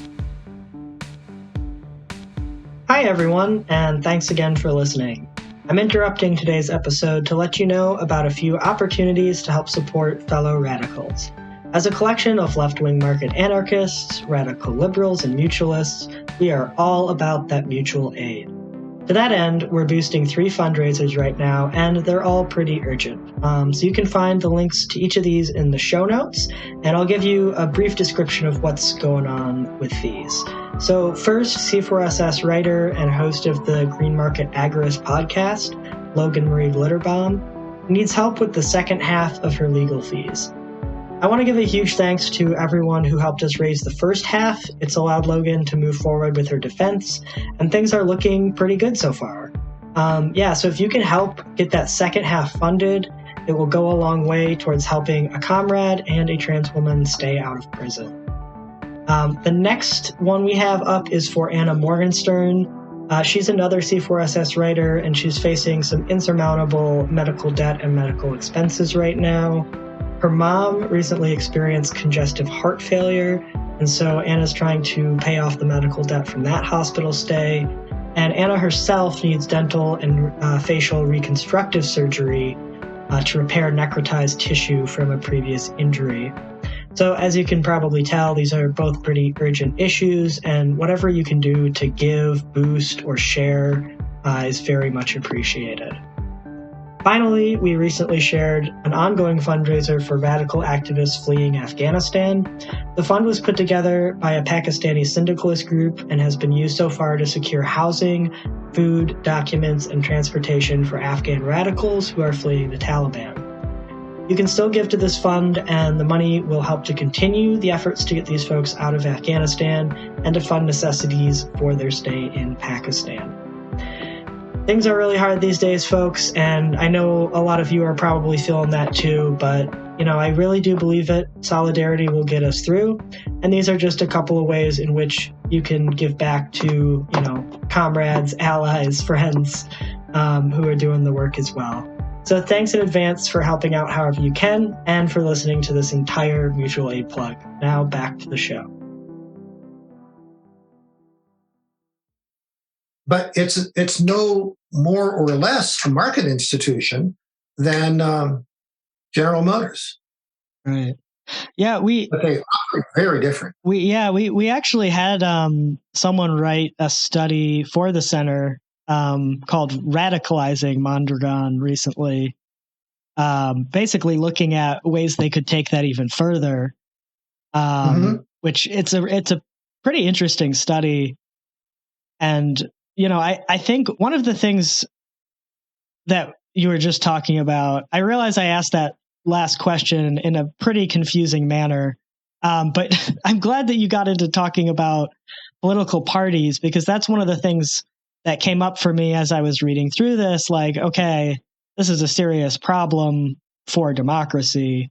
Hi, everyone, and thanks again for listening. I'm interrupting today's episode to let you know about a few opportunities to help support fellow radicals. As a collection of left-wing market anarchists, radical liberals, and mutualists, we are all about that mutual aid. To that end, we're boosting 3 fundraisers right now, and they're all pretty urgent. So you can find the links to each of these in the show notes, and I'll give you a brief description of what's going on with these. So first, C4SS writer and host of the Green Market Agorist podcast, Logan Marie Glitterbaum, needs help with the second half of her legal fees. I want to give a huge thanks to everyone who helped us raise the first half. It's allowed Logan to move forward with her defense, and things are looking pretty good so far. So if you can help get that second half funded, it will go a long way towards helping a comrade and a trans woman stay out of prison. The next one we have up is for Anna Morgenstern. She's another C4SS writer, and she's facing some insurmountable medical debt and medical expenses right now. Her mom recently experienced congestive heart failure, and so Anna's trying to pay off the medical debt from that hospital stay. And Anna herself needs dental and facial reconstructive surgery to repair necrotized tissue from a previous injury. So as you can probably tell, these are both pretty urgent issues, and whatever you can do to give, boost, or share is very much appreciated. Finally, we recently shared an ongoing fundraiser for radical activists fleeing Afghanistan. The fund was put together by a Pakistani syndicalist group and has been used so far to secure housing, food, documents, and transportation for Afghan radicals who are fleeing the Taliban. You can still give to this fund, and the money will help to continue the efforts to get these folks out of Afghanistan and to fund necessities for their stay in Pakistan. Things are really hard these days, folks, and I know a lot of you are probably feeling that too, but, I really do believe it. Solidarity will get us through, and these are just a couple of ways in which you can give back to, comrades, allies, friends who are doing the work as well. So thanks in advance for helping out however you can, and for listening to this entire mutual aid plug. Now back to the show. But it's no more or less a market institution than General Motors. Right. Yeah, but they operate very different. We actually had someone write a study for the center called Radicalizing Mondragon recently, basically looking at ways they could take that even further. Which it's a pretty interesting study, and I think one of the things that you were just talking about, I realize I asked that last question in a pretty confusing manner, but I'm glad that you got into talking about political parties, because that's one of the things that came up for me as I was reading through this. Like, okay, this is a serious problem for democracy.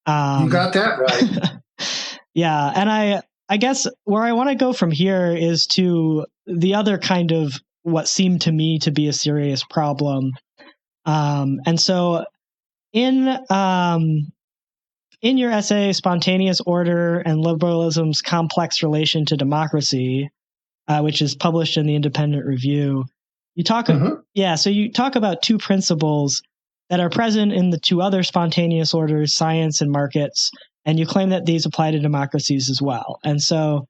You got that right. Yeah, and I guess where I want to go from here is to the other kind of what seemed to me to be a serious problem. And so in your essay, Spontaneous Order and Liberalism's Complex Relation to Democracy, which is published in the Independent Review, you talk, so you talk about two principles that are present in the two other spontaneous orders, science and markets, and you claim that these apply to democracies as well. And so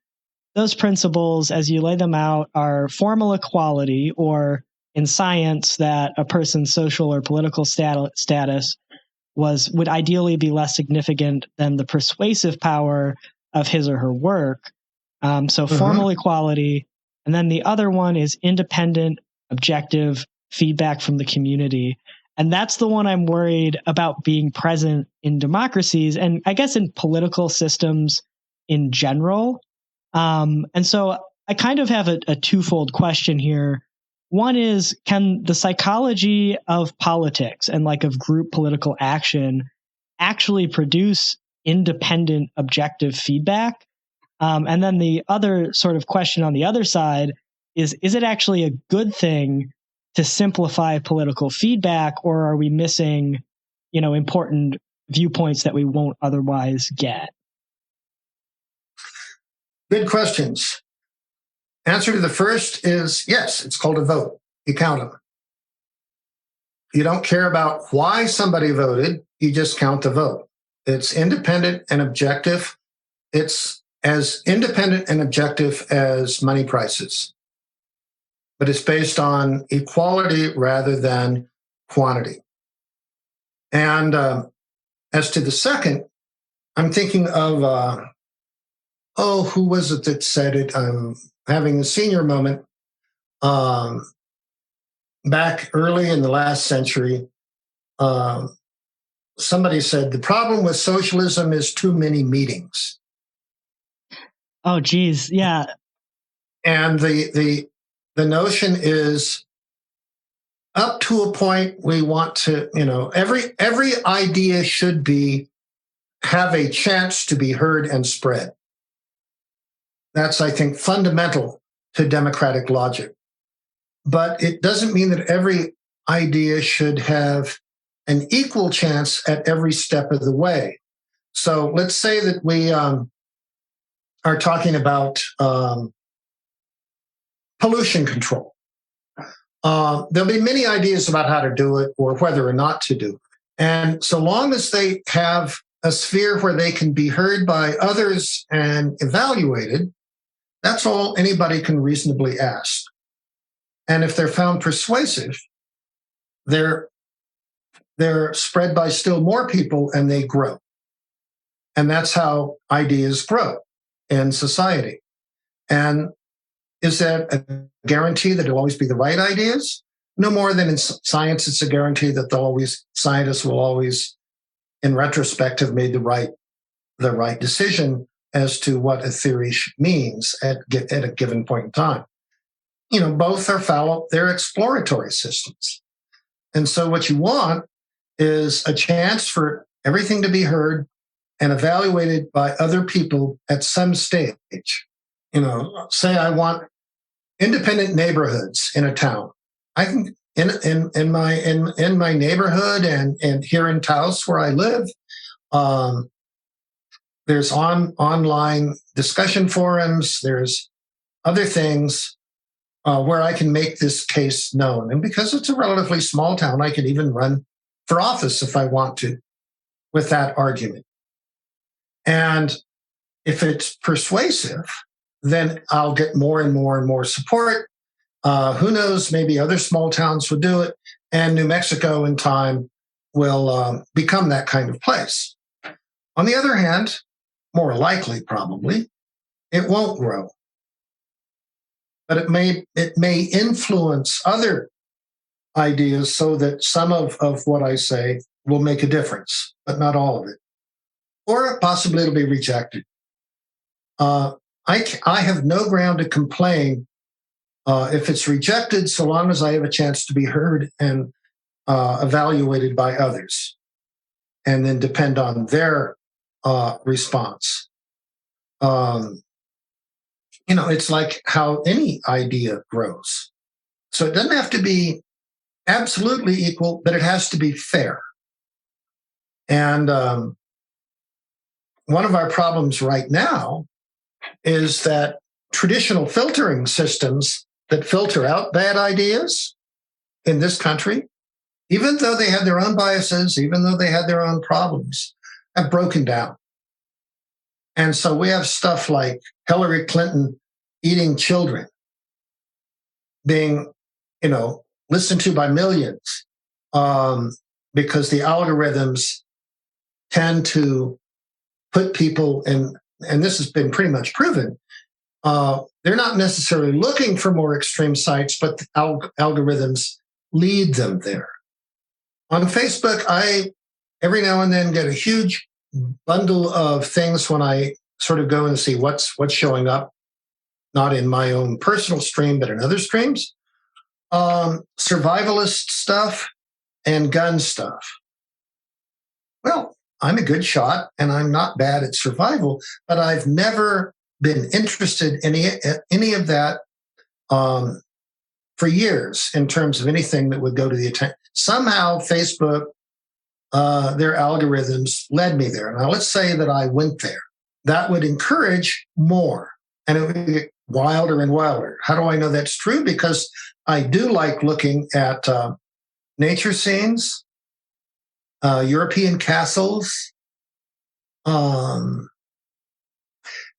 those principles, as you lay them out, are formal equality, or in science, that a person's social or political status would ideally be less significant than the persuasive power of his or her work. So formal equality. And then the other one is independent, objective feedback from the community. And that's the one I'm worried about being present in democracies, and I guess in political systems in general. And so I kind of have a twofold question here. One is, can the psychology of politics and of group political action actually produce independent, objective feedback? And then the other sort of question on the other side is it actually a good thing to simplify political feedback, or are we missing, important viewpoints that we won't otherwise get? Good questions. Answer to the first is yes, it's called a vote. You count them. You don't care about why somebody voted, you just count the vote. It's independent and objective. It's as independent and objective as money prices. But it's based on equality rather than quantity. And as to the second, I'm thinking of, who was it that said it? I'm having a senior moment. Back early in the last century, somebody said, the problem with socialism is too many meetings. Oh, geez, yeah. And the notion is, up to a point, we want to, every idea should have a chance to be heard and spread. That's, I think, fundamental to democratic logic. But it doesn't mean that every idea should have an equal chance at every step of the way. So let's say that we are talking about pollution control. There'll be many ideas about how to do it or whether or not to do it. And so long as they have a sphere where they can be heard by others and evaluated, that's all anybody can reasonably ask. And if they're found persuasive, they're spread by still more people and they grow. And that's how ideas grow in society. And is that a guarantee that it'll always be the right ideas? No more than in science, it's a guarantee that scientists will always, in retrospect, have made the right decision as to what a theory means at a given point in time. Both are fallible, they're exploratory systems. And so what you want is a chance for everything to be heard and evaluated by other people at some stage. Say I want independent neighborhoods in a town. I can in my neighborhood and here in Taos where I live, there's online discussion forums. There's other things where I can make this case known. And because it's a relatively small town, I can even run for office if I want to with that argument. And if it's persuasive, then I'll get more and more and more support. Who knows, maybe other small towns will do it. And New Mexico in time will become that kind of place. On the other hand, more likely probably, it won't grow. But it may influence other ideas so that some of what I say will make a difference, but not all of it. Or possibly it'll be rejected. I have no ground to complain if it's rejected, so long as I have a chance to be heard and evaluated by others, and then depend on their response. It's like how any idea grows. So it doesn't have to be absolutely equal, but it has to be fair. And one of our problems right now is that traditional filtering systems that filter out bad ideas in this country, even though they had their own biases, even though they had their own problems, have broken down. And so we have stuff like Hillary Clinton eating children being, listened to by millions because the algorithms tend to put people in, and this has been pretty much proven, they're not necessarily looking for more extreme sites, but the algorithms lead them there. On Facebook, I every now and then get a huge bundle of things when I sort of go and see what's showing up, not in my own personal stream, but in other streams. Survivalist stuff and gun stuff. Well, I'm a good shot and I'm not bad at survival, but I've never been interested in any of that for years in terms of anything that would go to the attention. Somehow Facebook, their algorithms led me there. Now, let's say that I went there. That would encourage more, and it would get wilder and wilder. How do I know that's true? Because I do like looking at nature scenes, European castles. And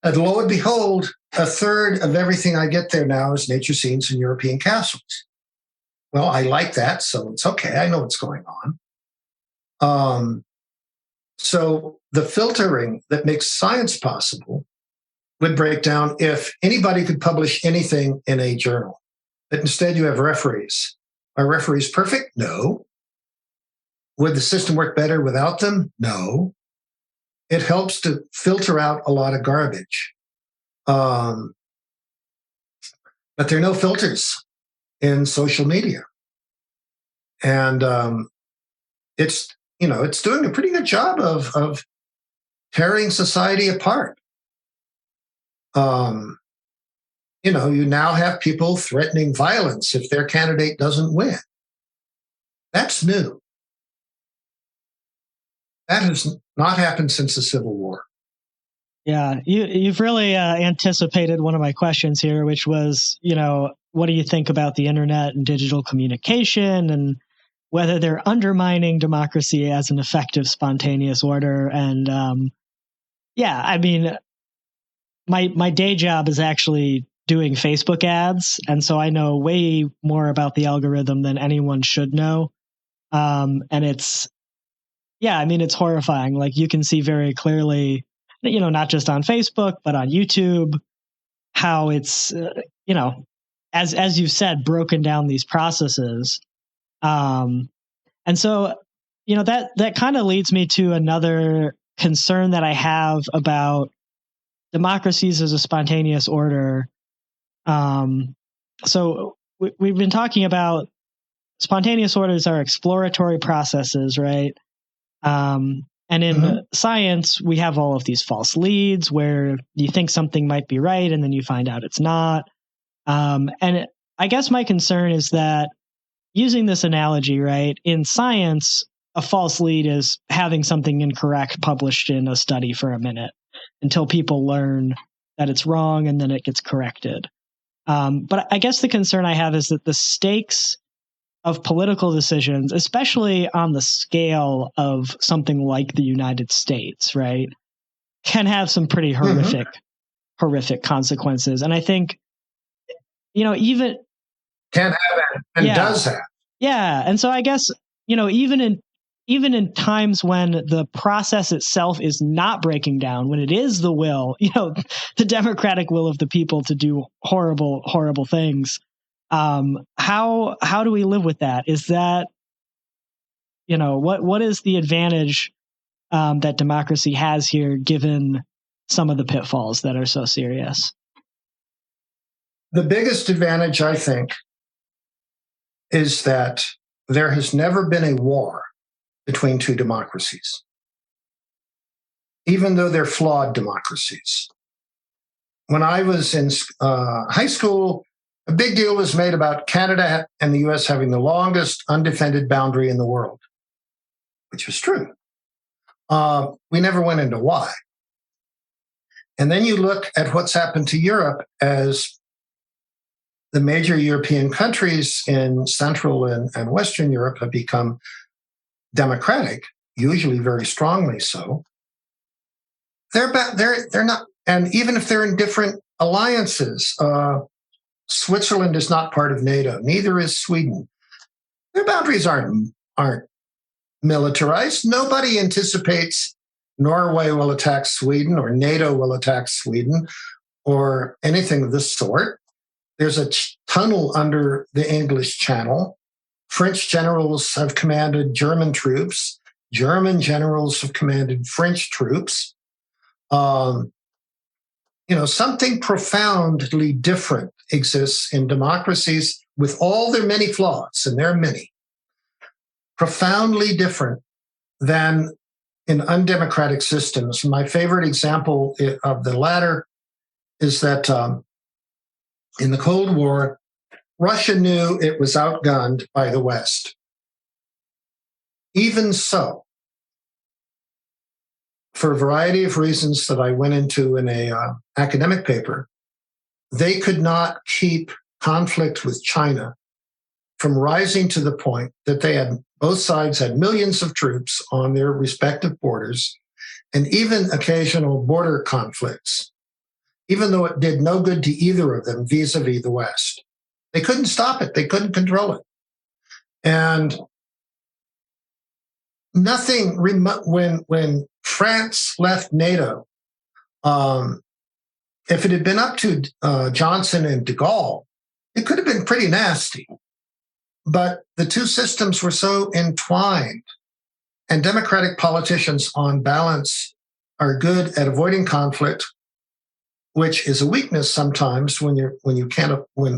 lo and behold, a third of everything I get there now is nature scenes and European castles. Well, I like that, so it's okay. I know what's going on. So the filtering that makes science possible would break down if anybody could publish anything in a journal. But instead you have referees. Are referees perfect? No. Would the system work better without them? No. It helps to filter out a lot of garbage. But there are no filters in social media. And it's doing a pretty good job of tearing society apart. You now have people threatening violence if their candidate doesn't win. That's new. That has not happened since the Civil War. Yeah, you've really anticipated one of my questions here, which was, what do you think about the internet and digital communication and whether they're undermining democracy as an effective spontaneous order? And I mean, my day job is actually doing Facebook ads, and so I know way more about the algorithm than anyone should know. And it's horrifying. Like, you can see very clearly, not just on Facebook, but on YouTube, how it's, as you've said, broken down these processes. And so, that kind of leads me to another concern that I have about democracies as a spontaneous order. So we've been talking about spontaneous orders are exploratory processes, right? And in science, we have all of these false leads where you think something might be right and then you find out it's not. I guess my concern is that, using this analogy, right, in science, a false lead is having something incorrect published in a study for a minute until people learn that it's wrong and then it gets corrected. But I guess the concern I have is that the stakes of political decisions, especially on the scale of something like the United States, right, can have some pretty horrific consequences. And I think, even can have and does have. Yeah. And so I guess, even in times when the process itself is not breaking down, when it is the will, the democratic will of the people to do horrible, horrible things, how do we live with that? Is that, what is the advantage that democracy has here, given some of the pitfalls that are so serious? The biggest advantage, I think, is that there has never been a war between two democracies, even though they're flawed democracies. When I was in high school, a big deal was made about Canada and the US having the longest undefended boundary in the world, which was true. We never went into why. And then you look at what's happened to Europe as the major European countries in Central and Western Europe have become democratic, usually very strongly so. They're not, and even if they're in different alliances, Switzerland is not part of NATO. Neither is Sweden. Their boundaries aren't militarized. Nobody anticipates Norway will attack Sweden or NATO will attack Sweden or anything of this sort. There's a tunnel under the English Channel. French generals have commanded German troops. German generals have commanded French troops. Something profoundly different exists in democracies with all their many flaws, and there are many, profoundly different than in undemocratic systems. My favorite example of the latter is that in the Cold War, Russia knew it was outgunned by the West. Even so, for a variety of reasons that I went into in an academic paper, they could not keep conflict with China from rising to the point that both sides had millions of troops on their respective borders, and even occasional border conflicts, even though it did no good to either of them vis-a-vis the West. They couldn't stop it. They couldn't control it. And nothing, when France left NATO, if it had been up to Johnson and de Gaulle, it could have been pretty nasty. But the two systems were so entwined, and democratic politicians on balance are good at avoiding conflict, which is a weakness sometimes when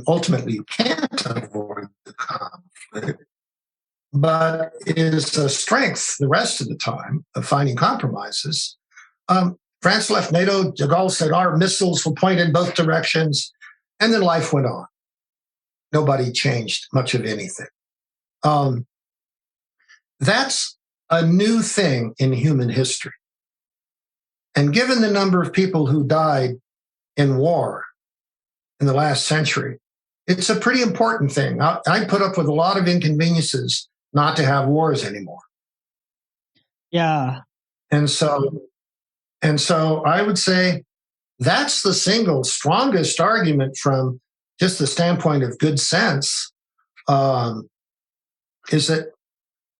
ultimately you can't avoid the conflict, but is a strength the rest of the time of finding compromises. France left NATO. De Gaulle said our missiles will point in both directions, and then life went on. Nobody changed much of anything. That's a new thing in human history. And given the number of people who died in war in the last century, it's a pretty important thing. I put up with a lot of inconveniences not to have wars anymore. Yeah. And so I would say that's the single strongest argument from just the standpoint of good sense, is that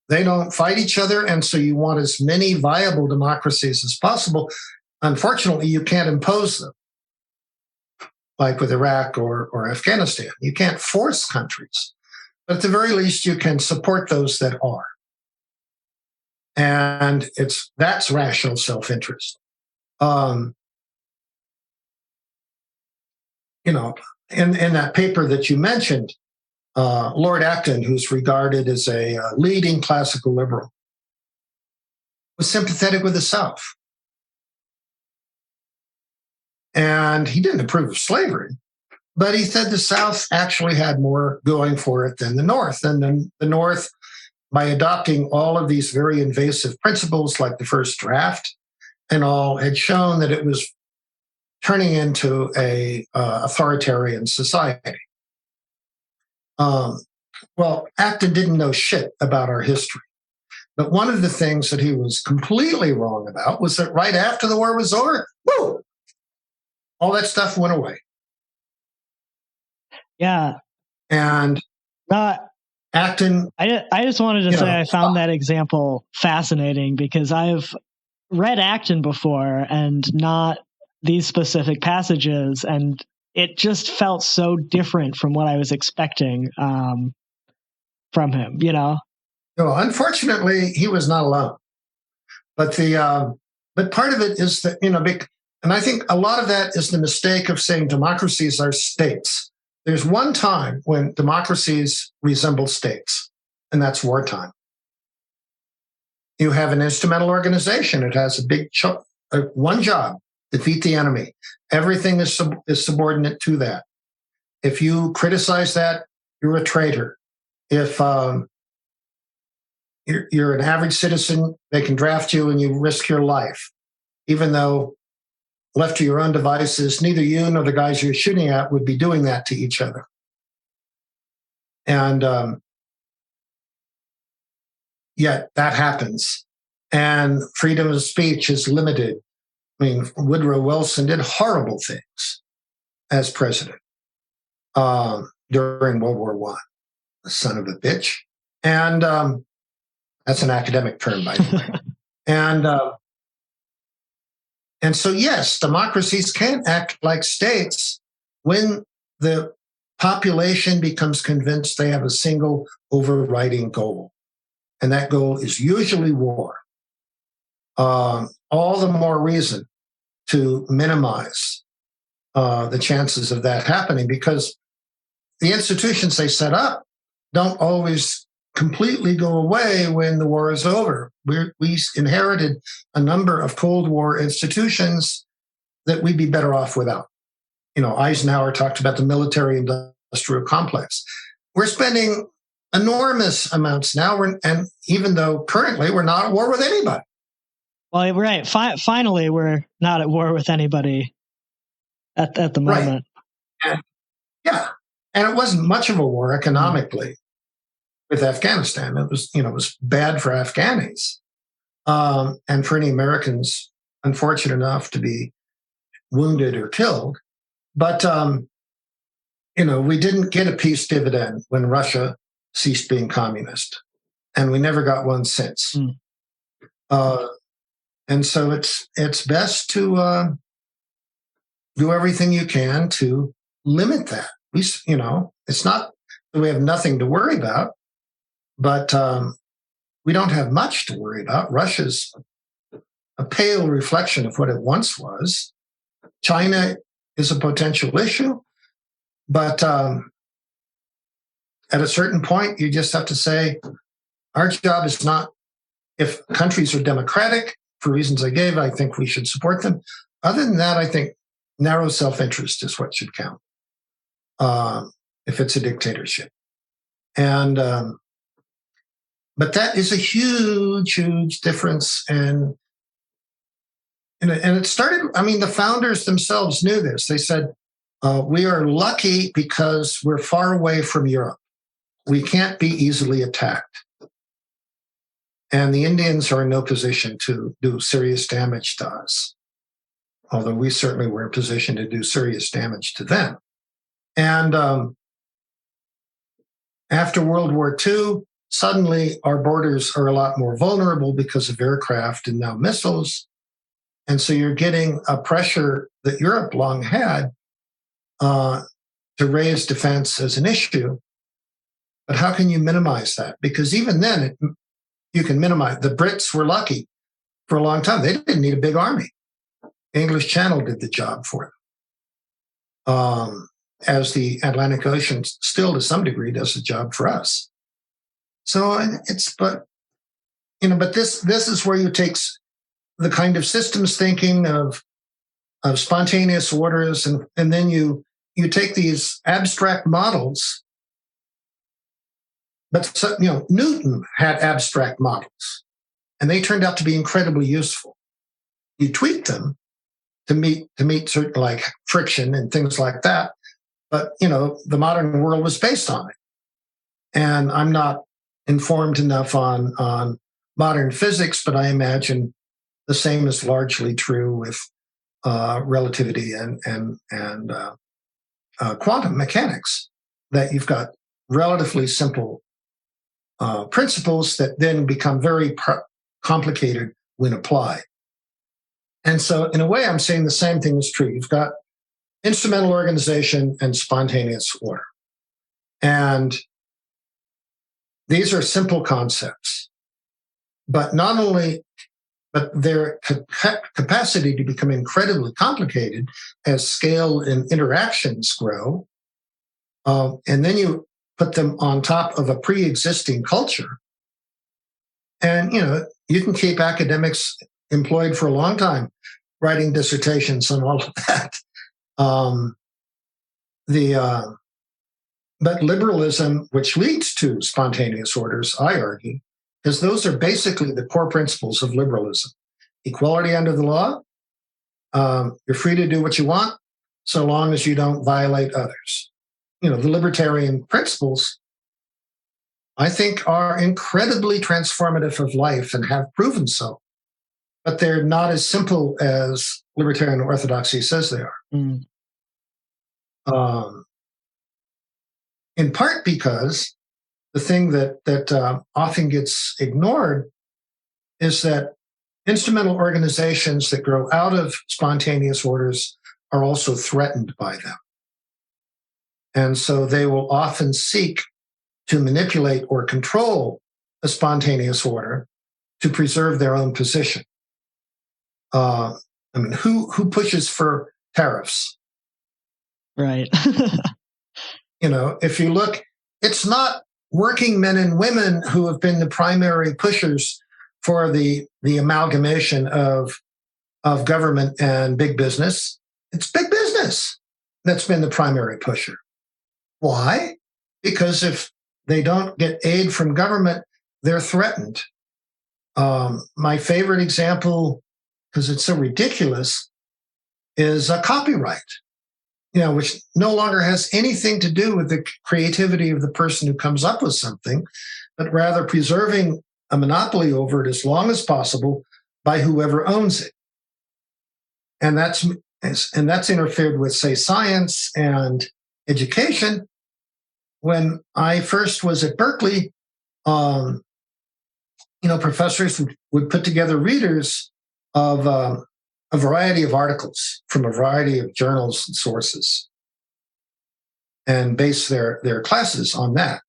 they don't fight each other. And so you want as many viable democracies as possible. Unfortunately, you can't impose them, like with Iraq or Afghanistan. You can't force countries. But at the very least, you can support those that are. And that's rational self-interest. In that paper that you mentioned, Lord Acton, who's regarded as a leading classical liberal, was sympathetic with the South. And he didn't approve of slavery, but he said the South actually had more going for it than the North. And then the North, by adopting all of these very invasive principles like the first draft and all, had shown that it was turning into a authoritarian society. Well, Acton didn't know shit about our history. But one of the things that he was completely wrong about was that right after the war was over, woo, all that stuff went away. Yeah. And Acton... I just wanted to say I found that example fascinating because I've read Acton before and not these specific passages, and it just felt so different from what I was expecting from him, Unfortunately, he was not alone. But but part of it is that, and I think a lot of that is the mistake of saying democracies are states. There's one time when democracies resemble states, and that's wartime. You have an instrumental organization. It has a big one job: defeat the enemy. Everything is subordinate to that. If you criticize that, you're a traitor. If you're an average citizen, they can draft you and you risk your life, even though left to your own devices, neither you nor the guys you're shooting at would be doing that to each other. And yet that happens. And freedom of speech is limited. I mean, Woodrow Wilson did horrible things as president during World War I. The son of a bitch. And that's an academic term, by the way. And so, yes, democracies can act like states when the population becomes convinced they have a single overriding goal. And that goal is usually war. All the more reason to minimize the chances of that happening, because the institutions they set up don't always completely go away when the war is over. We inherited a number of Cold War institutions that we'd be better off without. Eisenhower talked about the military-industrial complex. We're spending enormous amounts now, and even though currently we're not at war with anybody. Well, right. Finally, we're not at war with anybody at the moment. Right. And it wasn't much of a war economically with Afghanistan. It was bad for Afghanis and for any Americans unfortunate enough to be wounded or killed. But, we didn't get a peace dividend when Russia ceased being communist, and we never got one since. And so it's best to do everything you can to limit that. It's not that we have nothing to worry about, but we don't have much to worry about. Russia's a pale reflection of what it once was. China is a potential issue, but at a certain point, you just have to say, our job is not, if countries are democratic, for reasons I gave, I think we should support them. Other than that, I think narrow self-interest is what should count if it's a dictatorship. And But that is a huge, huge difference. And it started, I mean, the founders themselves knew this. They said, we are lucky because we're far away from Europe. We can't be easily attacked. And the Indians are in no position to do serious damage to us, although we certainly were in position to do serious damage to them. And after World War II, suddenly our borders are a lot more vulnerable because of aircraft and now missiles. And so you're getting a pressure that Europe long had to raise defense as an issue. But how can you minimize that? Because even then, you can minimize. The Brits were lucky for a long time. They didn't need a big army. The English Channel did the job for them. As the Atlantic Ocean still to some degree does the job for us. So but this is where you take the kind of systems thinking of spontaneous orders, and then you take these abstract models. But Newton had abstract models, and they turned out to be incredibly useful. You tweak them to meet certain like friction and things like that. But the modern world was based on it, and I'm not informed enough on modern physics, but I imagine the same is largely true with relativity and quantum mechanics. That you've got relatively simple principles that then become very complicated when applied. And so, in a way, I'm saying the same thing is true. You've got instrumental organization and spontaneous order. And these are simple concepts, but their capacity to become incredibly complicated as scale and interactions grow. And then you put them on top of a pre-existing culture. And, you can keep academics employed for a long time writing dissertations on all of that. But liberalism, which leads to spontaneous orders, I argue, because those are basically the core principles of liberalism. Equality under the law. You're free to do what you want so long as you don't violate others. The libertarian principles, I think, are incredibly transformative of life and have proven so. But they're not as simple as libertarian orthodoxy says they are. Mm. In part because the thing that often gets ignored is that instrumental organizations that grow out of spontaneous orders are also threatened by them. And so they will often seek to manipulate or control a spontaneous order to preserve their own position. Who pushes for tariffs? Right. If you look, it's not working men and women who have been the primary pushers for the amalgamation of government and big business. It's big business that's been the primary pusher. Why? Because if they don't get aid from government, they're threatened. My favorite example, because it's so ridiculous, is a copyright. Which no longer has anything to do with the creativity of the person who comes up with something, but rather preserving a monopoly over it as long as possible by whoever owns it. And that's interfered with, say, science and education. When I first was at Berkeley, professors would put together readers of a variety of articles from a variety of journals and sources and base their classes on that.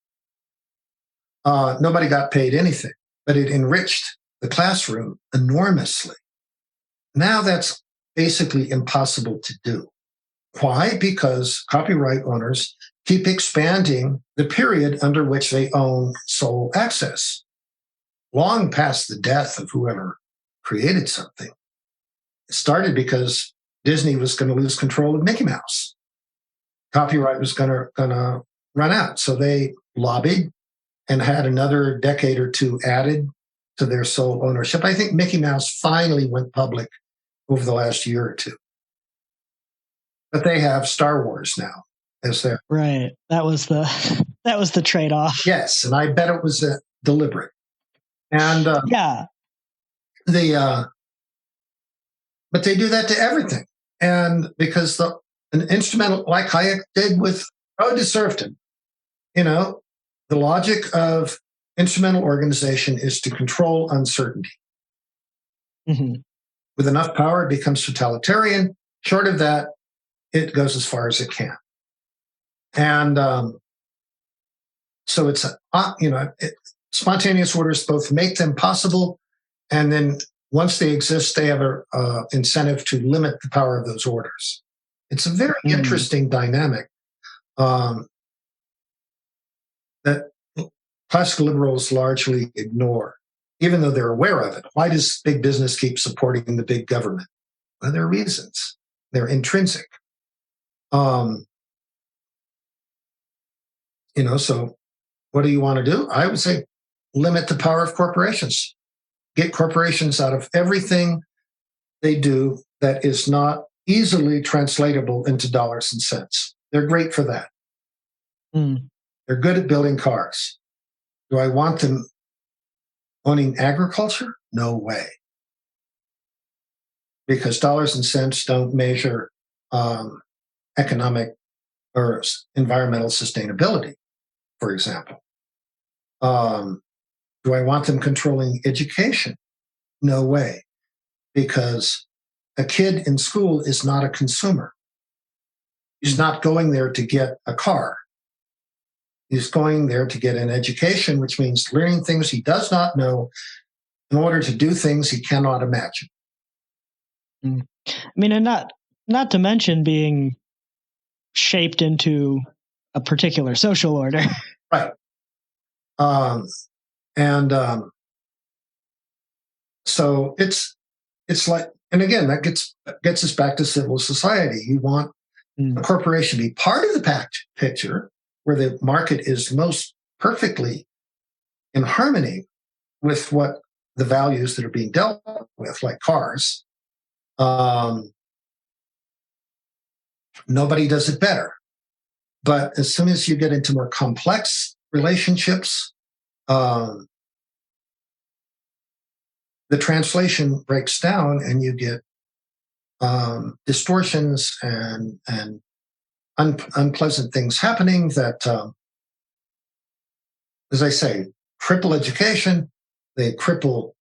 Nobody got paid anything, but it enriched the classroom enormously. Now that's basically impossible to do. Why? Because copyright owners keep expanding the period under which they own sole access, long past the death of whoever created something. It started because Disney was going to lose control of Mickey Mouse. Copyright was going to run out. So they lobbied and had another decade or two added to their sole ownership. I think Mickey Mouse finally went public over the last year or two. But they have Star Wars now as their right. That was the trade-off. Yes, and I bet it was deliberate. And yeah, but they do that to everything, and because an instrumental like Hayek did with deserved him. The logic of instrumental organization is to control uncertainty. Mm-hmm. With enough power, it becomes totalitarian. Short of that, it goes as far as it can. And so it's, spontaneous orders both make them possible, and then once they exist, they have an incentive to limit the power of those orders. It's a very interesting dynamic that classical liberals largely ignore, even though they're aware of it. Why does big business keep supporting the big government? Well, there are reasons. They're intrinsic. So what do you want to do? I would say limit the power of corporations. Get corporations out of everything they do that is not easily translatable into dollars and cents. They're great for that. They're good at building cars. Do I want them owning agriculture? No way. Because dollars and cents don't measure economic or environmental sustainability, for example. Do I want them controlling education? No way. Because a kid in school is not a consumer. He's not going there to get a car. He's going there to get an education, which means learning things he does not know in order to do things he cannot imagine. I mean, and not to mention being shaped into a particular social order. Right. So it's like, and again, that gets us back to civil society. You want a corporation to be part of the picture where the market is most perfectly in harmony with what the values that are being dealt with, like cars. Nobody does it better. But as soon as you get into more complex relationships, the translation breaks down and you get distortions and unpleasant things happening that, as I say, cripple education. They cripple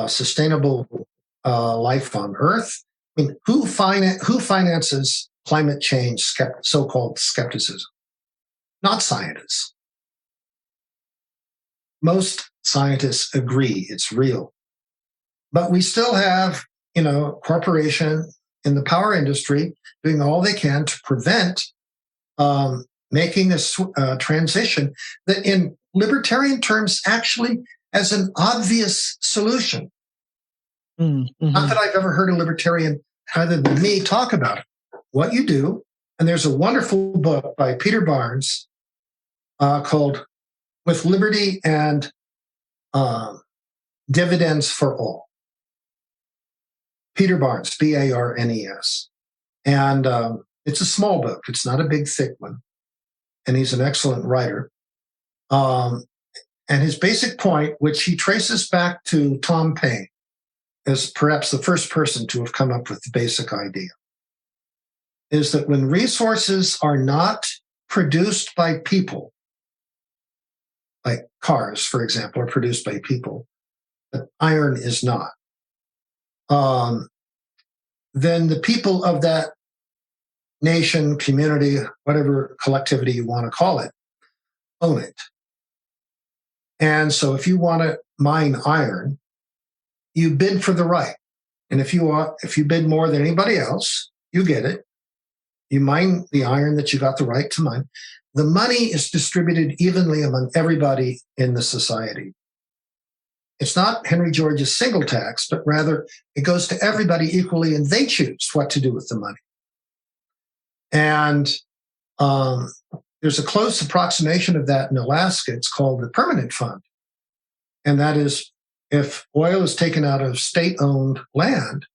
sustainable life on Earth. I mean, who finances climate change so-called skepticism? Not scientists. Most scientists agree it's real. But we still have, corporation in the power industry doing all they can to prevent making this transition that in libertarian terms actually has an obvious solution. Mm-hmm. Not that I've ever heard a libertarian other than me talk about it. What you do, and there's a wonderful book by Peter Barnes called With Liberty and Dividends for All. Peter Barnes, Barnes. And it's a small book. It's not a big, thick one. And he's an excellent writer. And his basic point, which he traces back to Tom Paine, as perhaps the first person to have come up with the basic idea, is that when resources are not produced by people, like cars, for example, are produced by people, but iron is not, then the people of that nation, community, whatever collectivity you want to call it, own it. And so if you want to mine iron, you bid for the right. And if you bid more than anybody else, you get it. You mine the iron that you got the right to mine. The money is distributed evenly among everybody in the society. It's not Henry George's single tax, but rather it goes to everybody equally, and they choose what to do with the money. And there's a close approximation of that in Alaska. It's called the permanent fund. And that is, if oil is taken out of state-owned land,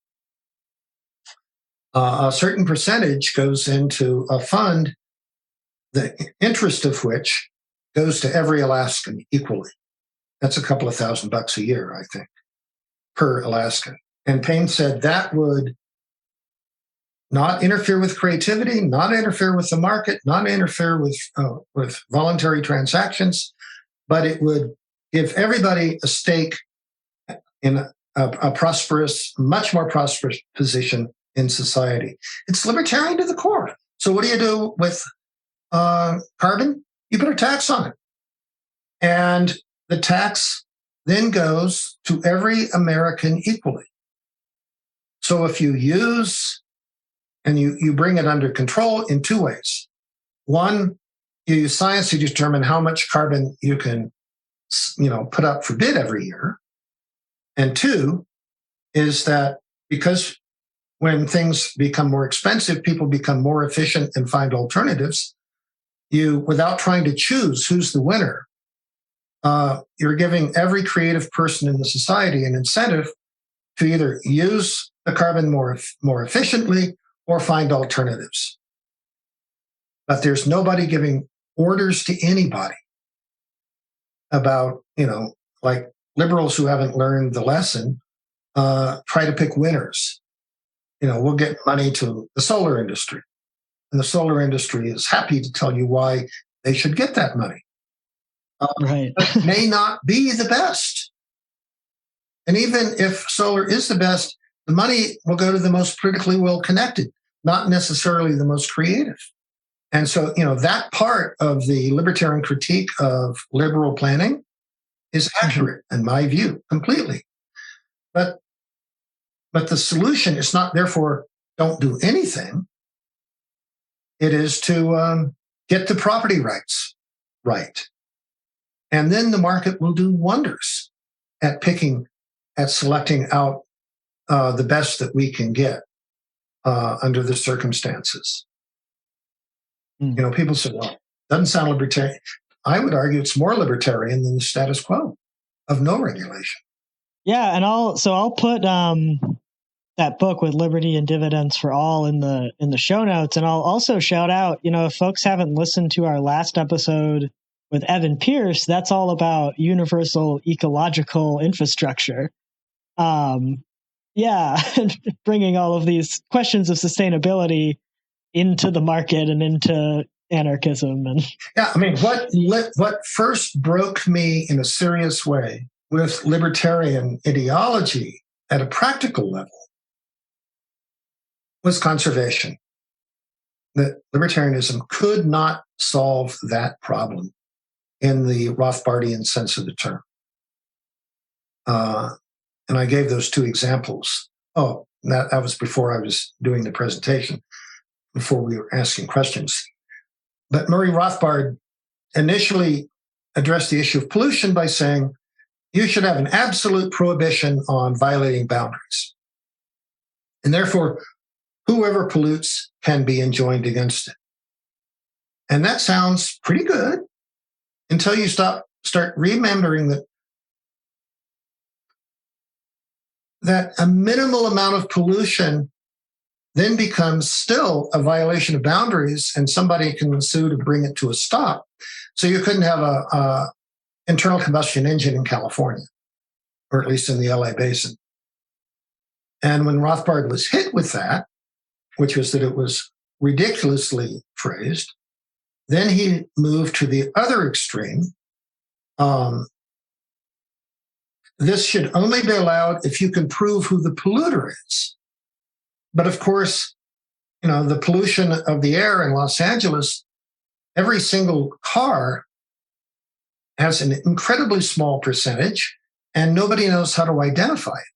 a certain percentage goes into a fund, the interest of which goes to every Alaskan equally. That's a couple of $1,000 a year, I think, per Alaskan. And Payne said that would not interfere with creativity, not interfere with the market, not interfere with voluntary transactions, but it would give everybody a stake in a prosperous, much more prosperous position in society. It's libertarian to the core. So what do you do with carbon? You put a tax on it. And the tax then goes to every American equally. So if you use and you bring it under control in two ways. One, you use science to determine how much carbon you can, put up for bid every year. And two is that because when things become more expensive, people become more efficient and find alternatives. You, without trying to choose who's the winner, you're giving every creative person in the society an incentive to either use the carbon more efficiently or find alternatives. But there's nobody giving orders to anybody about, like liberals who haven't learned the lesson, try to pick winners. We'll get money to the solar industry. And the solar industry is happy to tell you why they should get that money. Right. It may not be the best. And even if solar is the best, the money will go to the most politically well-connected, not necessarily the most creative. And so, that part of the libertarian critique of liberal planning is accurate, in my view, completely. But the solution is not, therefore, don't do anything. It is to get the property rights right. And then the market will do wonders at selecting out the best that we can get under the circumstances. People say, well, doesn't sound libertarian. I would argue it's more libertarian than the status quo of no regulation. Yeah, and I'll put that book with Liberty and Dividends for All in the show notes, and I'll also shout out, if folks haven't listened to our last episode with Evan Pierce, that's all about universal ecological infrastructure. Bringing all of these questions of sustainability into the market and into anarchism. And what first broke me in a serious way with libertarian ideology at a practical level was conservation. That libertarianism could not solve that problem in the Rothbardian sense of the term. And I gave those two examples. Oh, that was before I was doing the presentation, before we were asking questions. But Murray Rothbard initially addressed the issue of pollution by saying, you should have an absolute prohibition on violating boundaries. And therefore, whoever pollutes can be enjoined against it. And that sounds pretty good until you start remembering that a minimal amount of pollution then becomes still a violation of boundaries, and somebody can sue to bring it to a stop. So you couldn't have a internal combustion engine in California, or at least in the LA basin. And when Rothbard was hit with that, which was that it was ridiculously phrased, then he moved to the other extreme. This should only be allowed if you can prove who the polluter is. But of course, the pollution of the air in Los Angeles, every single car has an incredibly small percentage, and nobody knows how to identify it.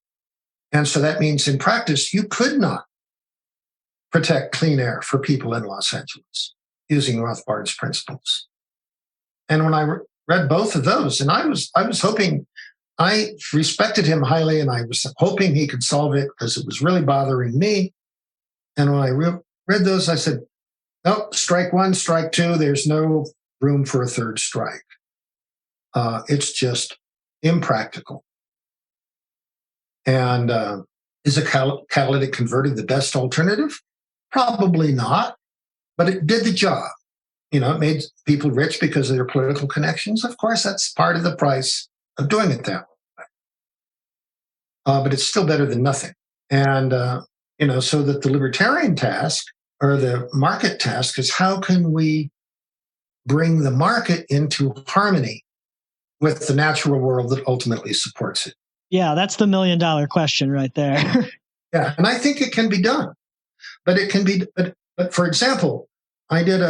And so that means in practice, you could not protect clean air for people in Los Angeles using Rothbard's principles. And when I read both of those, and I was hoping, I respected him highly, and I was hoping he could solve it because it was really bothering me. And when I read those, I said, Nope, strike one, strike two. There's no room for a third strike. It's just impractical. And is a catalytic converter the best alternative? Probably not, but it did the job. It made people rich because of their political connections. Of course, that's part of the price of doing it that way. But it's still better than nothing. And, so that the libertarian task or the market task is how can we bring the market into harmony with the natural world that ultimately supports it? Yeah, that's the $1 million question right there. Yeah, and I think it can be done. But it can be, but for example, I did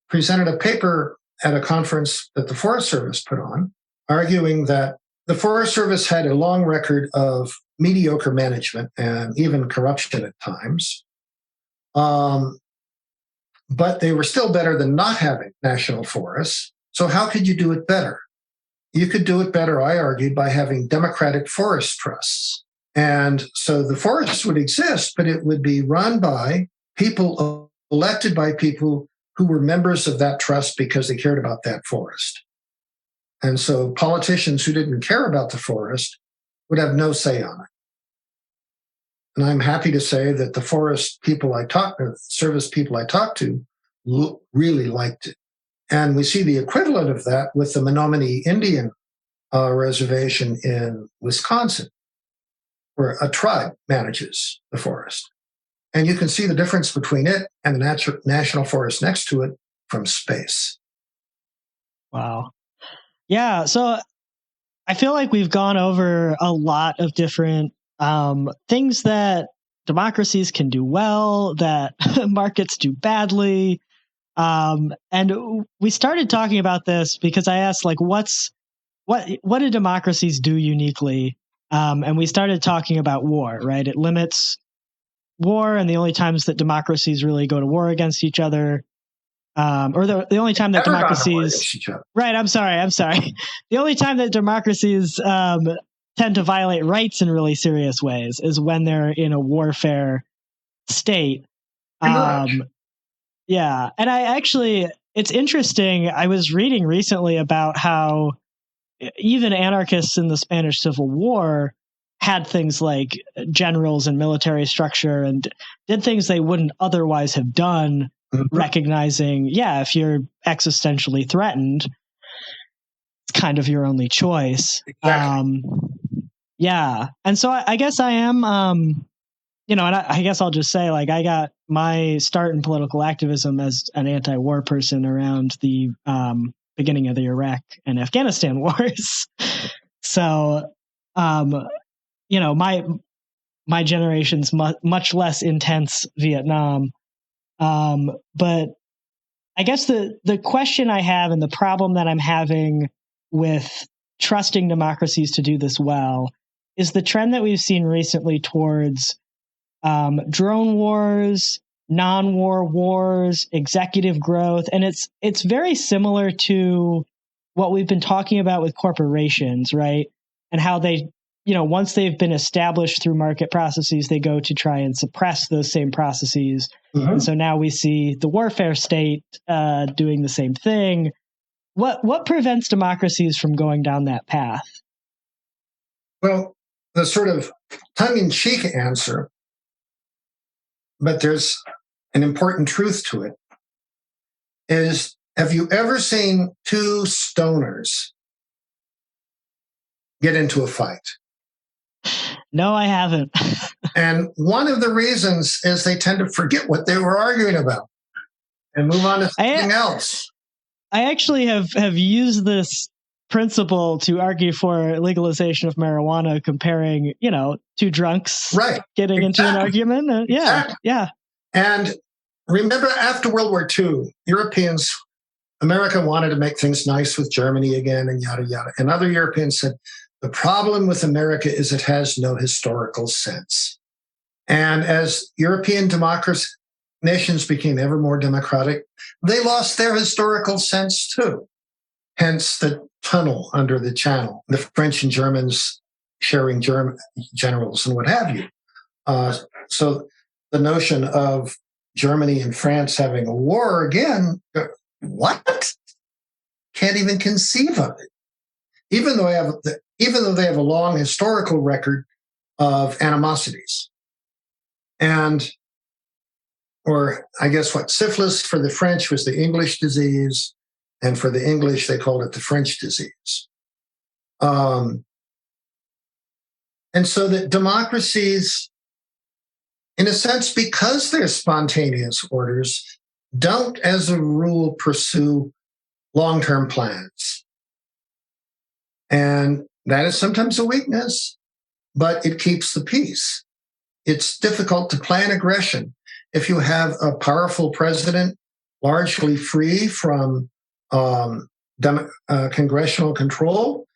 presented a paper at a conference that the Forest Service put on, arguing that the Forest Service had a long record of mediocre management and even corruption at times. But they were still better than not having national forests. So how could you do it better? You could do it better, I argued, by having democratic forest trusts. And so the forests would exist, but it would be run by people elected by people who were members of that trust because they cared about that forest. And so politicians who didn't care about the forest would have no say on it. And I'm happy to say that the forest people service people I talked to really liked it. And we see the equivalent of that with the Menominee Indian reservation in Wisconsin, where a tribe manages the forest. And you can see the difference between it and the national forest next to it from space. Wow. Yeah. So I feel like we've gone over a lot of different things that democracies can do well, that markets do badly. And we started talking about this because I asked, like, what do democracies do uniquely? And we started talking about war, right? It limits war, and the only times that democracies really go to war against each other, or the only time that democracies, right? I'm sorry. The only time that democracies tend to violate rights in really serious ways is when they're in a warfare state. Yeah, and it's interesting. I was reading recently about how even anarchists in the Spanish Civil War had things like generals and military structure and did things they wouldn't otherwise have done, recognizing, if you're existentially threatened, it's kind of your only choice. Exactly. And so I guess I am, and I guess I'll just say, like, I got my start in political activism as an anti-war person around the beginning of the Iraq and Afghanistan wars. So, my generation's much less intense Vietnam. But I guess the question I have and the problem that I'm having with trusting democracies to do this well is the trend that we've seen recently towards drone wars, non-war wars, executive growth. And it's very similar to what we've been talking about with corporations, right? And how they, once they've been established through market processes, they go to try and suppress those same processes. Mm-hmm. And so now we see the warfare state doing the same thing. What prevents democracies from going down that path? Well, the sort of tongue-in-cheek answer, but there's an important truth to it, is, have you ever seen two stoners get into a fight? No, I haven't. And one of the reasons is they tend to forget what they were arguing about and move on to something else. I actually have used this principle to argue for legalization of marijuana, comparing, two drunks getting into an argument. Yeah. And remember, after World War II, America wanted to make things nice with Germany again and yada, yada. And other Europeans said, the problem with America is it has no historical sense. And as European nations became ever more democratic, they lost their historical sense too. Hence the tunnel under the Channel, the French and Germans sharing generals and what have you. So the notion of Germany and France having a war again. What? Can't even conceive of it. Even though they have a long historical record of animosities. Or I guess syphilis for the French was the English disease, and for the English, they called it the French disease. And so that democracies, in a sense, because they're spontaneous orders, don't, as a rule, pursue long-term plans. And that is sometimes a weakness, but it keeps the peace. It's difficult to plan aggression. If you have a powerful president, largely free from congressional control,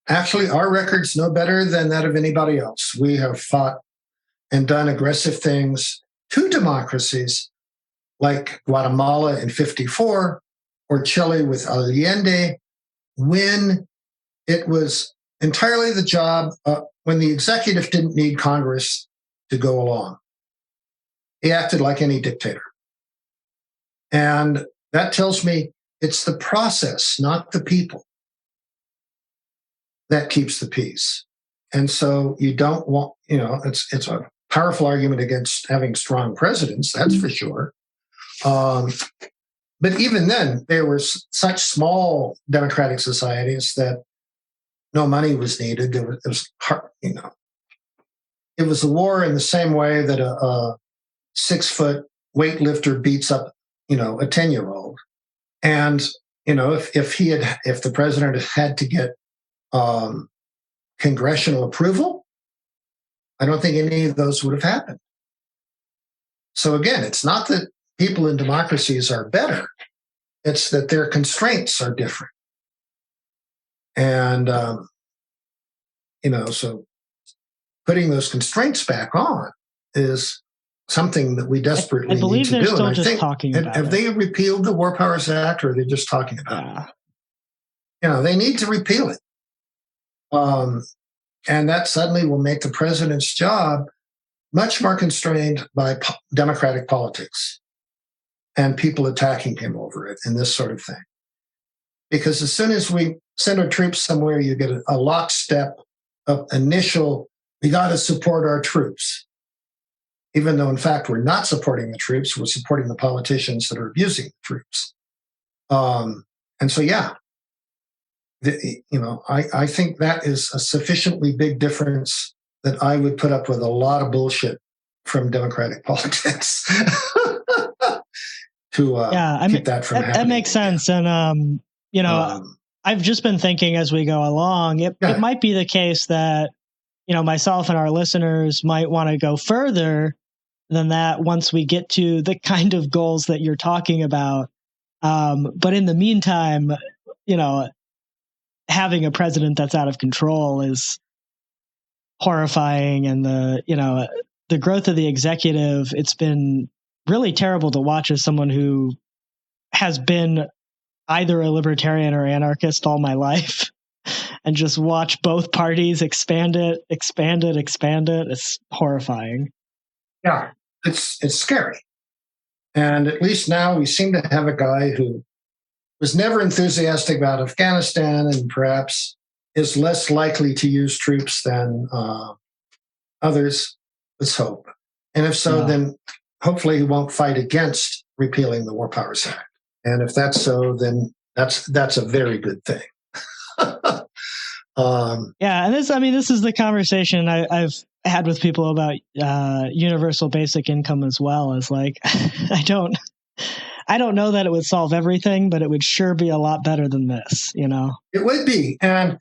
actually, our record's no better than that of anybody else. We have fought and done aggressive things to democracies like Guatemala in 1954 or Chile with Allende, when it was entirely the job, when the executive didn't need Congress to go along. He acted like any dictator. And that tells me it's the process, not the people, that keeps the peace. And so you don't want, it's a powerful argument against having strong presidents, that's for sure. But even then, there were such small democratic societies that no money was needed. It was hard, It was a war in the same way that a 6-foot weightlifter beats up, a 10-year-old. And, if the president had to get congressional approval, I don't think any of those would have happened. So again, it's not that people in democracies are better. It's that their constraints are different. And, so putting those constraints back on is something that we desperately need to do. I believe they're still and just talking about it. Have they repealed the War Powers Act, or are they just talking about it? They need to repeal it. And that suddenly will make the president's job much more constrained by democratic politics and people attacking him over it and this sort of thing. Because as soon as we send our troops somewhere, you get a lockstep of initial, we got to support our troops. Even though, in fact, we're not supporting the troops, we're supporting the politicians that are abusing the troops. And so, I think that is a sufficiently big difference that I would put up with a lot of bullshit from democratic politics to keep that from happening. That makes sense. And, I've just been thinking as we go along, it might be the case that, myself and our listeners might want to go further than that once we get to the kind of goals that you're talking about. But in the meantime, having a president that's out of control is horrifying. And the growth of the executive, it's been really terrible to watch as someone who has been either a libertarian or anarchist all my life and just watch both parties expand it. It's horrifying. Yeah, it's scary. And at least now we seem to have a guy who was never enthusiastic about Afghanistan and perhaps is less likely to use troops than others. Let's hope. And if so, then hopefully he won't fight against repealing the War Powers Act. And if that's so, then that's a very good thing. And this is the conversation I've had with people about universal basic income as well. Is like, I don't know that it would solve everything, but it would sure be a lot better than this. It would be. And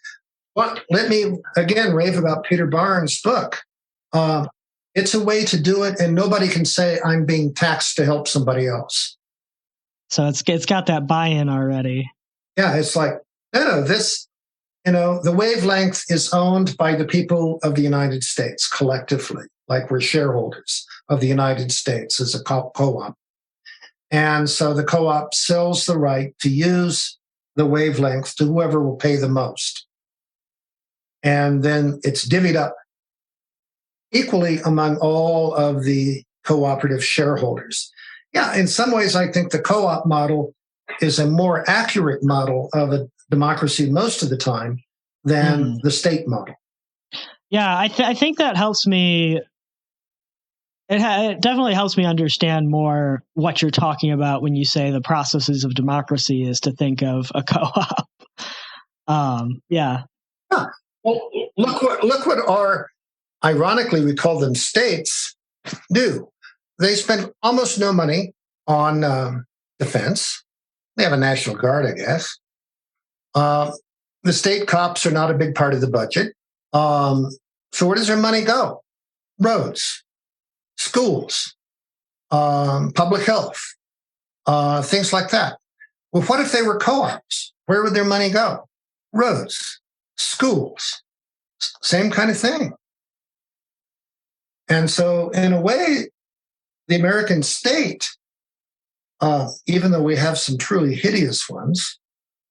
let me again rave about Peter Barnes' book. It's a way to do it, and nobody can say I'm being taxed to help somebody else. So it's got that buy-in already. Yeah, it's like, no, this, the wavelength is owned by the people of the United States collectively, like we're shareholders of the United States as a co-op. And so the co-op sells the right to use the wavelength to whoever will pay the most. And then it's divvied up equally among all of the cooperative shareholders. Yeah, in some ways, I think the co-op model is a more accurate model of a democracy most of the time than the state model. Yeah, I think that helps me. It definitely helps me understand more what you're talking about when you say the processes of democracy is to think of a co-op. Yeah. Well, look what our, ironically, we call them states, do. They spend almost no money on defense. They have a National Guard, I guess. The state cops are not a big part of the budget. So where does their money go? Roads, schools, public health, things like that. Well, what if they were co-ops? Where would their money go? Roads, schools, same kind of thing. And so, in a way, the American state, even though we have some truly hideous ones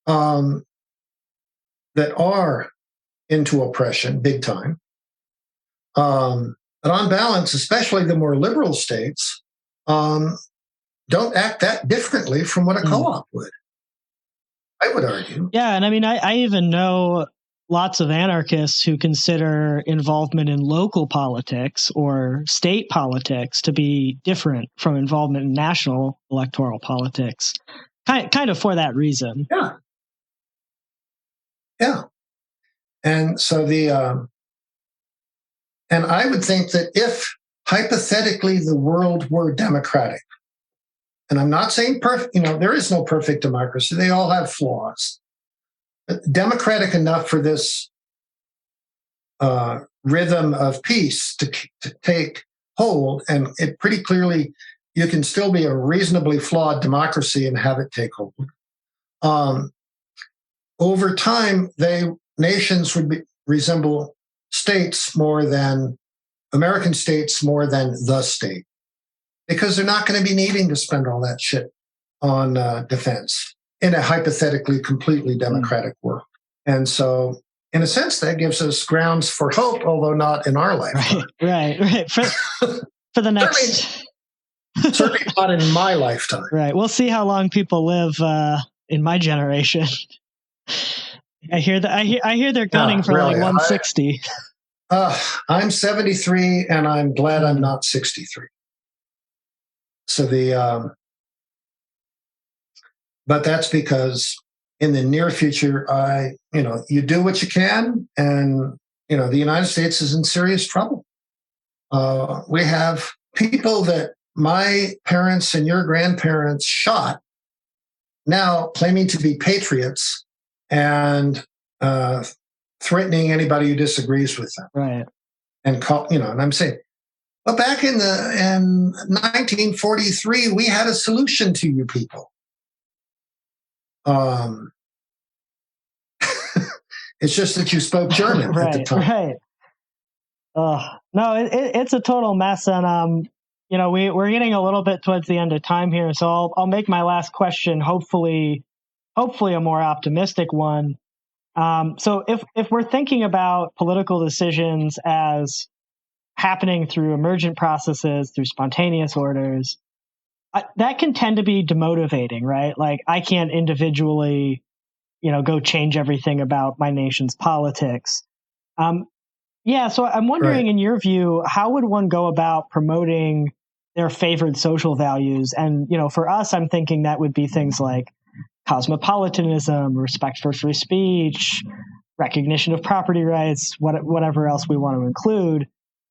that are into oppression big time, but on balance, especially the more liberal states, don't act that differently from what a co-op would. I would argue. Yeah, and I mean, I even know lots of anarchists who consider involvement in local politics or state politics to be different from involvement in national electoral politics, kind of for that reason. Yeah. And so and I would think that if hypothetically the world were democratic, and I'm not saying perfect, there is no perfect democracy. They all have flaws. But democratic enough for this rhythm of peace to take hold, and it pretty clearly, you can still be a reasonably flawed democracy and have it take hold. Over time, nations would resemble states more than American states, more than the state, because they're not going to be needing to spend all that shit on defense in a hypothetically completely democratic world. And so, in a sense, that gives us grounds for hope, although not in our lifetime. Right. For the next... certainly not in my lifetime. Right. We'll see how long people live in my generation. I hear they're gunning for really, like 160. I'm 73, and I'm glad I'm not 63. So but that's because in the near future, you do what you can, and the United States is in serious trouble. We have people that my parents and your grandparents shot now claiming to be patriots and threatening anybody who disagrees with them. Right. And and I'm saying, well, back in 1943, we had a solution to you people. It's just that you spoke German at the time. Right. No, it's a total mess, and we're getting a little bit towards the end of time here, so I'll make my last question hopefully a more optimistic one. So if we're thinking about political decisions as happening through emergent processes, through spontaneous orders, that can tend to be demotivating, right? Like, I can't individually, go change everything about my nation's politics. So I'm wondering, in your view, how would one go about promoting their favored social values? And, for us, I'm thinking that would be things like cosmopolitanism, respect for free speech, recognition of property rights, whatever else we want to include.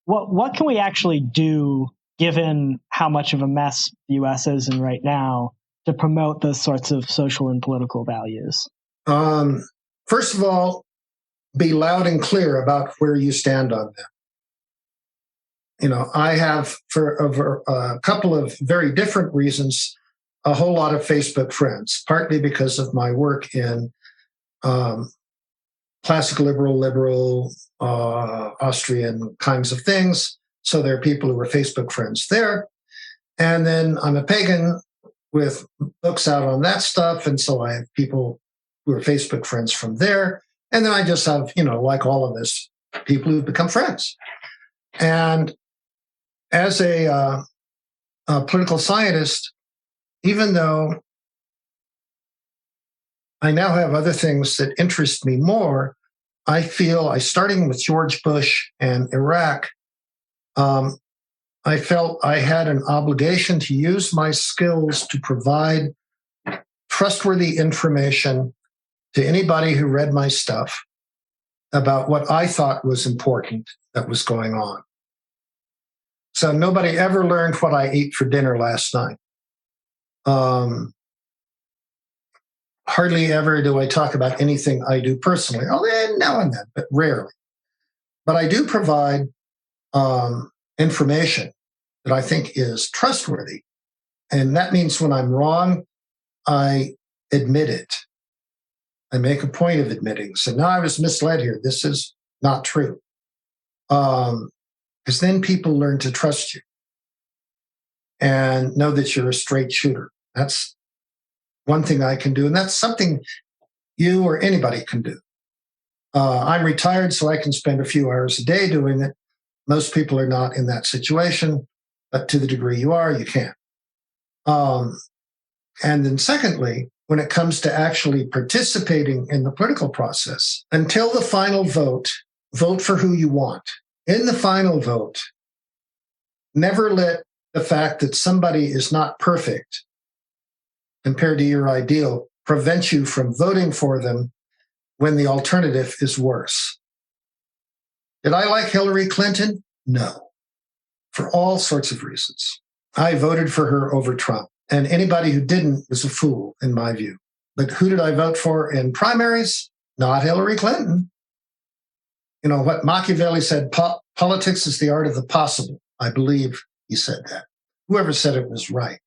What can we actually do, given how much of a mess the U.S. is in right now, to promote those sorts of social and political values? First of all, be loud and clear about where you stand on them. I have, for a couple of very different reasons, a whole lot of Facebook friends, partly because of my work in classical liberal, Austrian kinds of things. So there are people who are Facebook friends there. And then I'm a pagan with books out on that stuff. And so I have people who are Facebook friends from there. And then I just have, like all of us, people who've become friends. And as a political scientist, even though I now have other things that interest me more, I feel, starting with George Bush and Iraq, I felt I had an obligation to use my skills to provide trustworthy information to anybody who read my stuff about what I thought was important that was going on. So nobody ever learned what I ate for dinner last night. Hardly ever do I talk about anything I do personally. Now and then, but rarely. But I do provide information that I think is trustworthy. And that means when I'm wrong, I admit it. I make a point of admitting. So now I was misled here. This is not true. Because then people learn to trust you and know that you're a straight shooter. That's one thing I can do. And that's something you or anybody can do. I'm retired, so I can spend a few hours a day doing it. Most people are not in that situation, but to the degree you are, you can. And then secondly, when it comes to actually participating in the political process, until the final vote, vote for who you want. In the final vote, never let the fact that somebody is not perfect compared to your ideal prevent you from voting for them when the alternative is worse. Did I like Hillary Clinton? No, for all sorts of reasons. I voted for her over Trump, and anybody who didn't was a fool, in my view. But who did I vote for in primaries? Not Hillary Clinton. You know what Machiavelli said, politics is the art of the possible. I believe he said that. Whoever said it was right.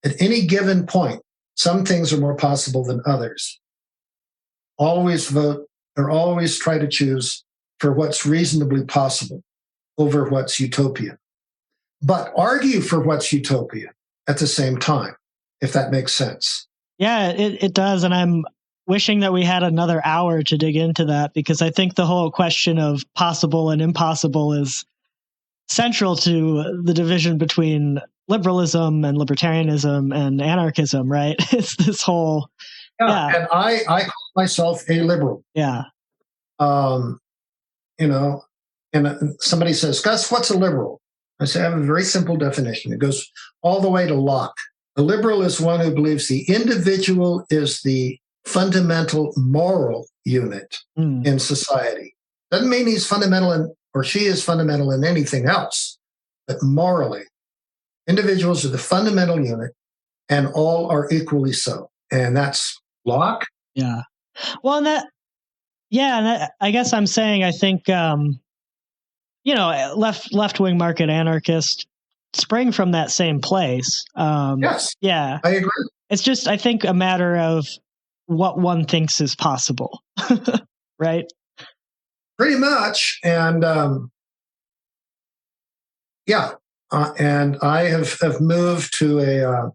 At any given point, some things are more possible than others. Always vote or always try to choose for what's reasonably possible over what's utopian. But argue for what's utopian at the same time, if that makes sense. Yeah, it does. And I'm wishing that we had another hour to dig into that, because I think the whole question of possible and impossible is central to the division between liberalism and libertarianism and anarchism, right? It's this whole... Yeah. And I call myself a liberal. Yeah. You know, and somebody says, Gus, what's a liberal? I say, I have a very simple definition. It goes all the way to Locke. A liberal is one who believes the individual is the fundamental moral unit in society. Doesn't mean he's fundamental or she is fundamental in anything else, but morally, individuals are the fundamental unit and all are equally so. And that's Locke. Yeah. Well, I guess I'm saying, I think, left-wing market anarchists spring from that same place. Yes. Yeah. I agree. It's just, I think, a matter of what one thinks is possible. Right? Pretty much. And and I have moved to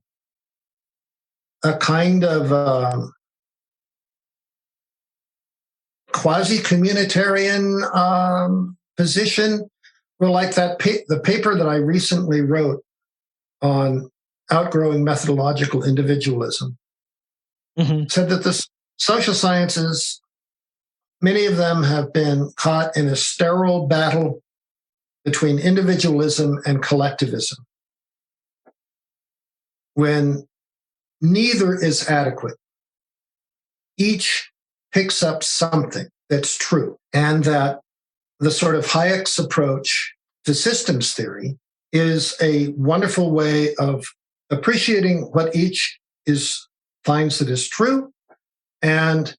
a kind of quasi-communitarian position, where like the paper that I recently wrote on outgrowing methodological individualism said that the social sciences, many of them have been caught in a sterile battle between individualism and collectivism, when neither is adequate. Each picks up something that's true, and that the sort of Hayek's approach to systems theory is a wonderful way of appreciating what each finds that is true and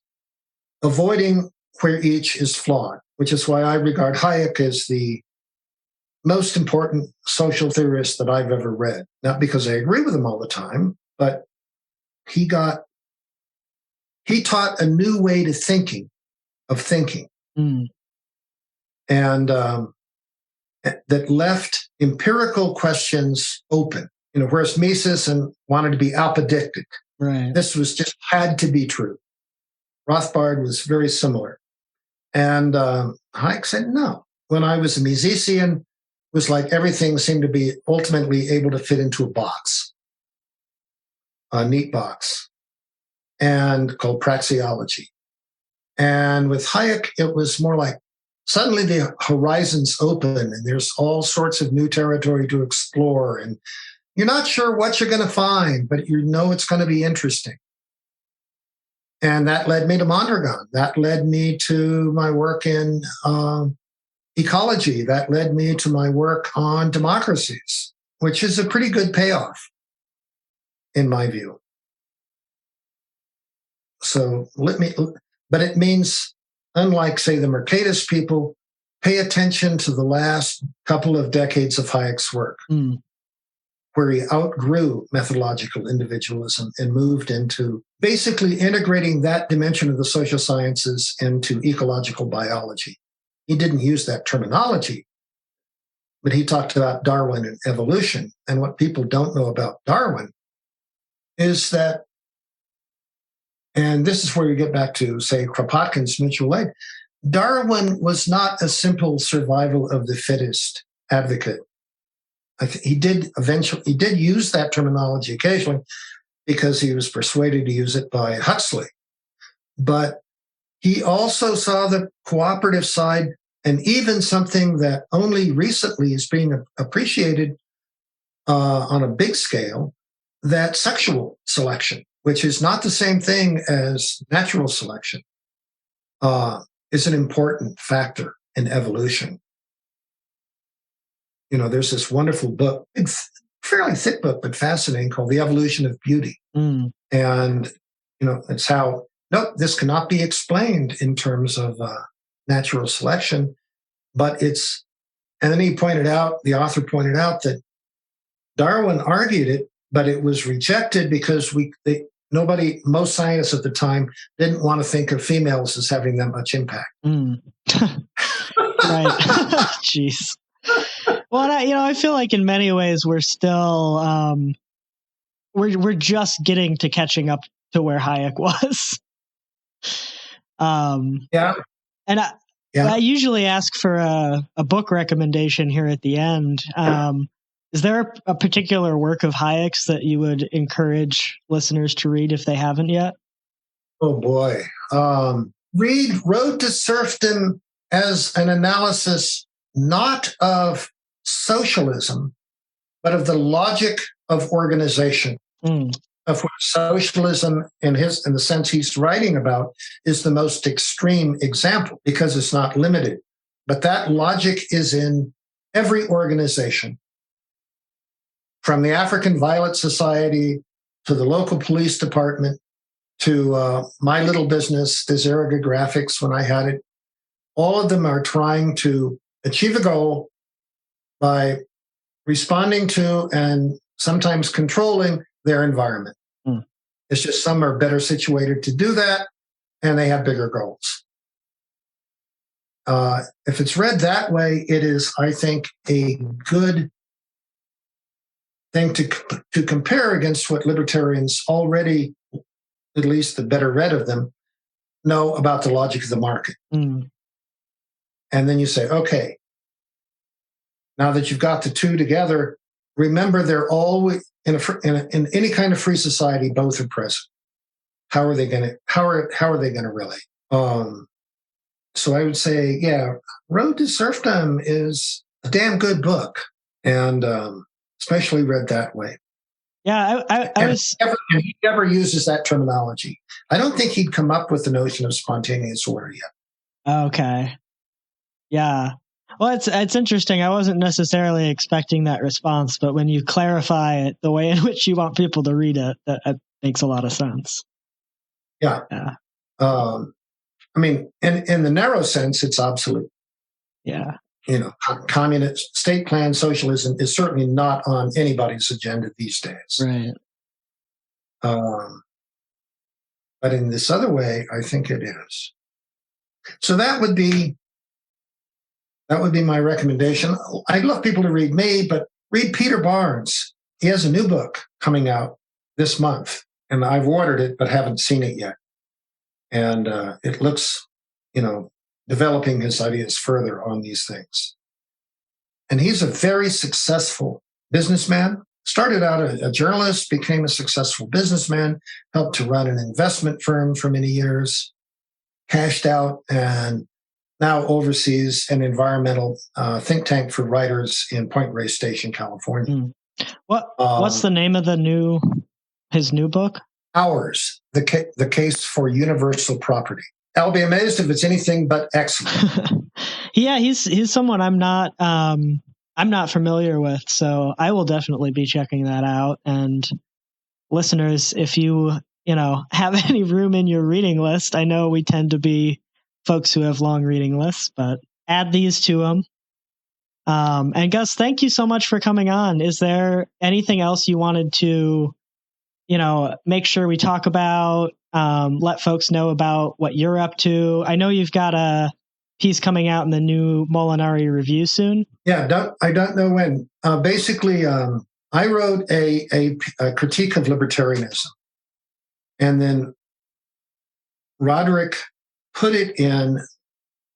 avoiding where each is flawed, which is why I regard Hayek as the most important social theorist that I've ever read. Not because I agree with him all the time, but he taught a new way to thinking. And that left empirical questions open. Whereas Mises wanted to be apodictic. Right. This was just had to be true. Rothbard was very similar. And Hayek said, no. When I was a Misesian, it was like everything seemed to be ultimately able to fit into a box. neat box, and called Praxeology. And with Hayek, it was more like suddenly the horizons open and there's all sorts of new territory to explore. And you're not sure what you're going to find, but you know it's going to be interesting. And that led me to Mondragon. That led me to my work in ecology. That led me to my work on democracies, which is a pretty good payoff, in my view. So but it means, unlike, say, the Mercatus people, pay attention to the last couple of decades of Hayek's work, where he outgrew methodological individualism and moved into basically integrating that dimension of the social sciences into ecological biology. He didn't use that terminology, but he talked about Darwin and evolution. And what people don't know about Darwin is that, and this is where we get back to, say, Kropotkin's mutual aid, Darwin was not a simple survival of the fittest advocate. He did use that terminology occasionally because he was persuaded to use it by Huxley. But he also saw the cooperative side, and even something that only recently is being appreciated on a big scale, that sexual selection, which is not the same thing as natural selection, is an important factor in evolution. You know, there's this wonderful book, fairly thick book, but fascinating, called The Evolution of Beauty. And, you know, it's how, nope, this cannot be explained in terms of natural selection, but it's, and then the author pointed out that Darwin argued it, but it was rejected because most scientists at the time didn't want to think of females as having that much impact. Right. Jeez. Well, I feel like in many ways we're still we're just getting to catching up to where Hayek was. Yeah. And I usually ask for a book recommendation here at the end. Is there a particular work of Hayek's that you would encourage listeners to read if they haven't yet? Oh boy. Read Road to Serfdom as an analysis not of socialism, but of the logic of organization, of which socialism, in the sense he's writing about, is the most extreme example because it's not limited. But that logic is in every organization, from the African Violet Society to the local police department to my little business, diZerega Graphics, when I had it. All of them are trying to achieve a goal by responding to and sometimes controlling their environment. It's just some are better situated to do that, and they have bigger goals. If it's read that way, it is, I think, a good thing to compare against what libertarians already, at least the better read of them, know about the logic of the market. And then you say, okay, now that you've got the two together, remember they're always in any kind of free society, both are present. How are they going to relate? So I would say, yeah, Road to Serfdom is a damn good book, and especially read that way. Yeah, he never uses that terminology. I don't think he'd come up with the notion of spontaneous order yet. Okay. Yeah. Well, it's interesting. I wasn't necessarily expecting that response, but when you clarify it the way in which you want people to read it, that makes a lot of sense. Yeah. I mean, in the narrow sense, it's obsolete. Yeah. You know, communist state plan socialism is certainly not on anybody's agenda these days. Right. But in this other way, I think it is. So that would be my recommendation. I'd love people to read me, but read Peter Barnes. He has a new book coming out this month, and I've ordered it, but haven't seen it yet. And it looks, developing his ideas further on these things. And he's a very successful businessman, started out a journalist, became a successful businessman, helped to run an investment firm for many years, cashed out, and now oversees an environmental think tank for writers in Point Reyes Station, California. What's the name of his new book? Ours, the Case for Universal Property. I'll be amazed if it's anything but excellent. Yeah, he's someone I'm not familiar with, so I will definitely be checking that out. And listeners, if you have any room in your reading list, I know we tend to be folks who have long reading lists, but add these to them. And Gus, thank you so much for coming on. Is there anything else you wanted to, make sure we talk about, let folks know about what you're up to? I know you've got a piece coming out in the new Molinari Review soon. Yeah, I don't know when. Basically, I wrote a critique of libertarianism, and then Roderick put it in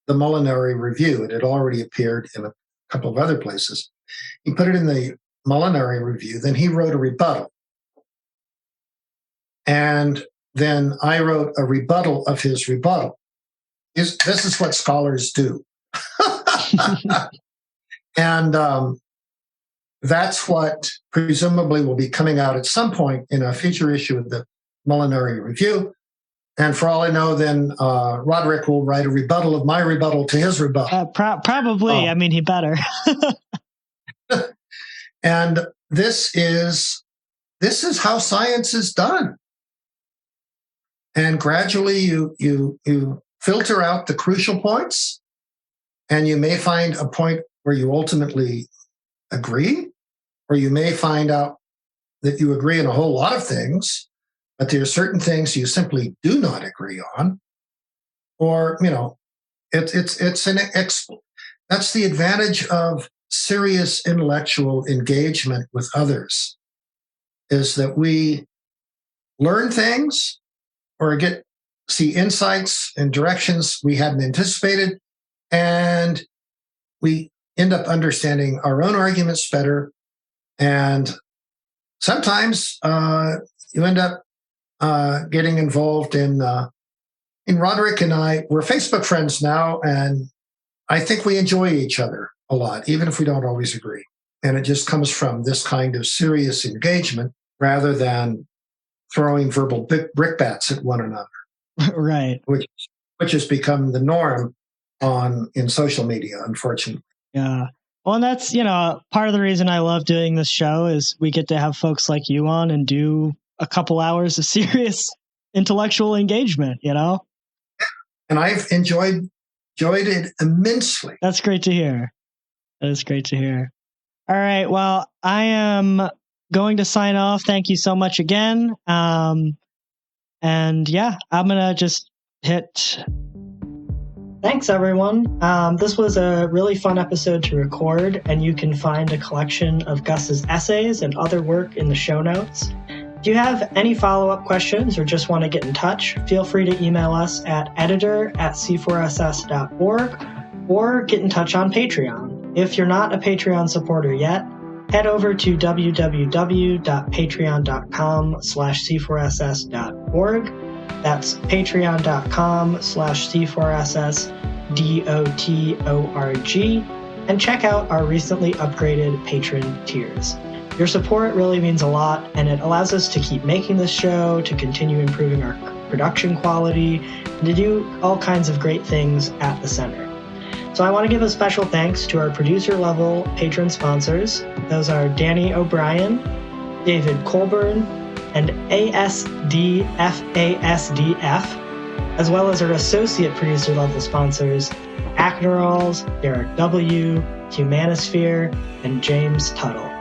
the Molinari Review. It had already appeared in a couple of other places. He put it in the Molinari Review. Then he wrote a rebuttal. And then I wrote a rebuttal of his rebuttal. This is what scholars do. And that's what presumably will be coming out at some point in a future issue of the Molinari Review. And for all I know, then Roderick will write a rebuttal of my rebuttal to his rebuttal. Probably. I mean, he better. And this is how science is done. And gradually you filter out the crucial points, and you may find a point where you ultimately agree, or you may find out that you agree on a whole lot of things, but there are certain things you simply do not agree on, or that's the advantage of serious intellectual engagement with others, is that we learn things or see insights and directions we hadn't anticipated, and we end up understanding our own arguments better. And sometimes you end up getting involved in Roderick and I. We're Facebook friends now, and I think we enjoy each other a lot, even if we don't always agree. And it just comes from this kind of serious engagement rather than throwing verbal brickbats at one another. Right. Which has become the norm in social media, unfortunately. Yeah. Well, and that's, part of the reason I love doing this show is we get to have folks like you on and do a couple hours of serious intellectual engagement, And I've enjoyed it immensely. That's great to hear. That is great to hear. All right. Well, I am going to sign off. Thank you so much again. And yeah, I'm going to just hit. Thanks, everyone. This was a really fun episode to record, and you can find a collection of Gus's essays and other work in the show notes. If you have any follow-up questions or just want to get in touch, feel free to email us at editor@c4ss.org or get in touch on Patreon. If you're not a Patreon supporter yet, head over to www.patreon.com/c4ss.org. That's patreon.com/c4ssdotorg, and check out our recently upgraded patron tiers. Your support really means a lot, and it allows us to keep making this show, to continue improving our production quality, and to do all kinds of great things at the center. So I want to give a special thanks to our producer-level patron sponsors. Those are Danny O'Brien, David Colburn, and ASDFASDF, as well as our associate producer-level sponsors, Acnerals, Derek W., Humanisphere, and James Tuttle.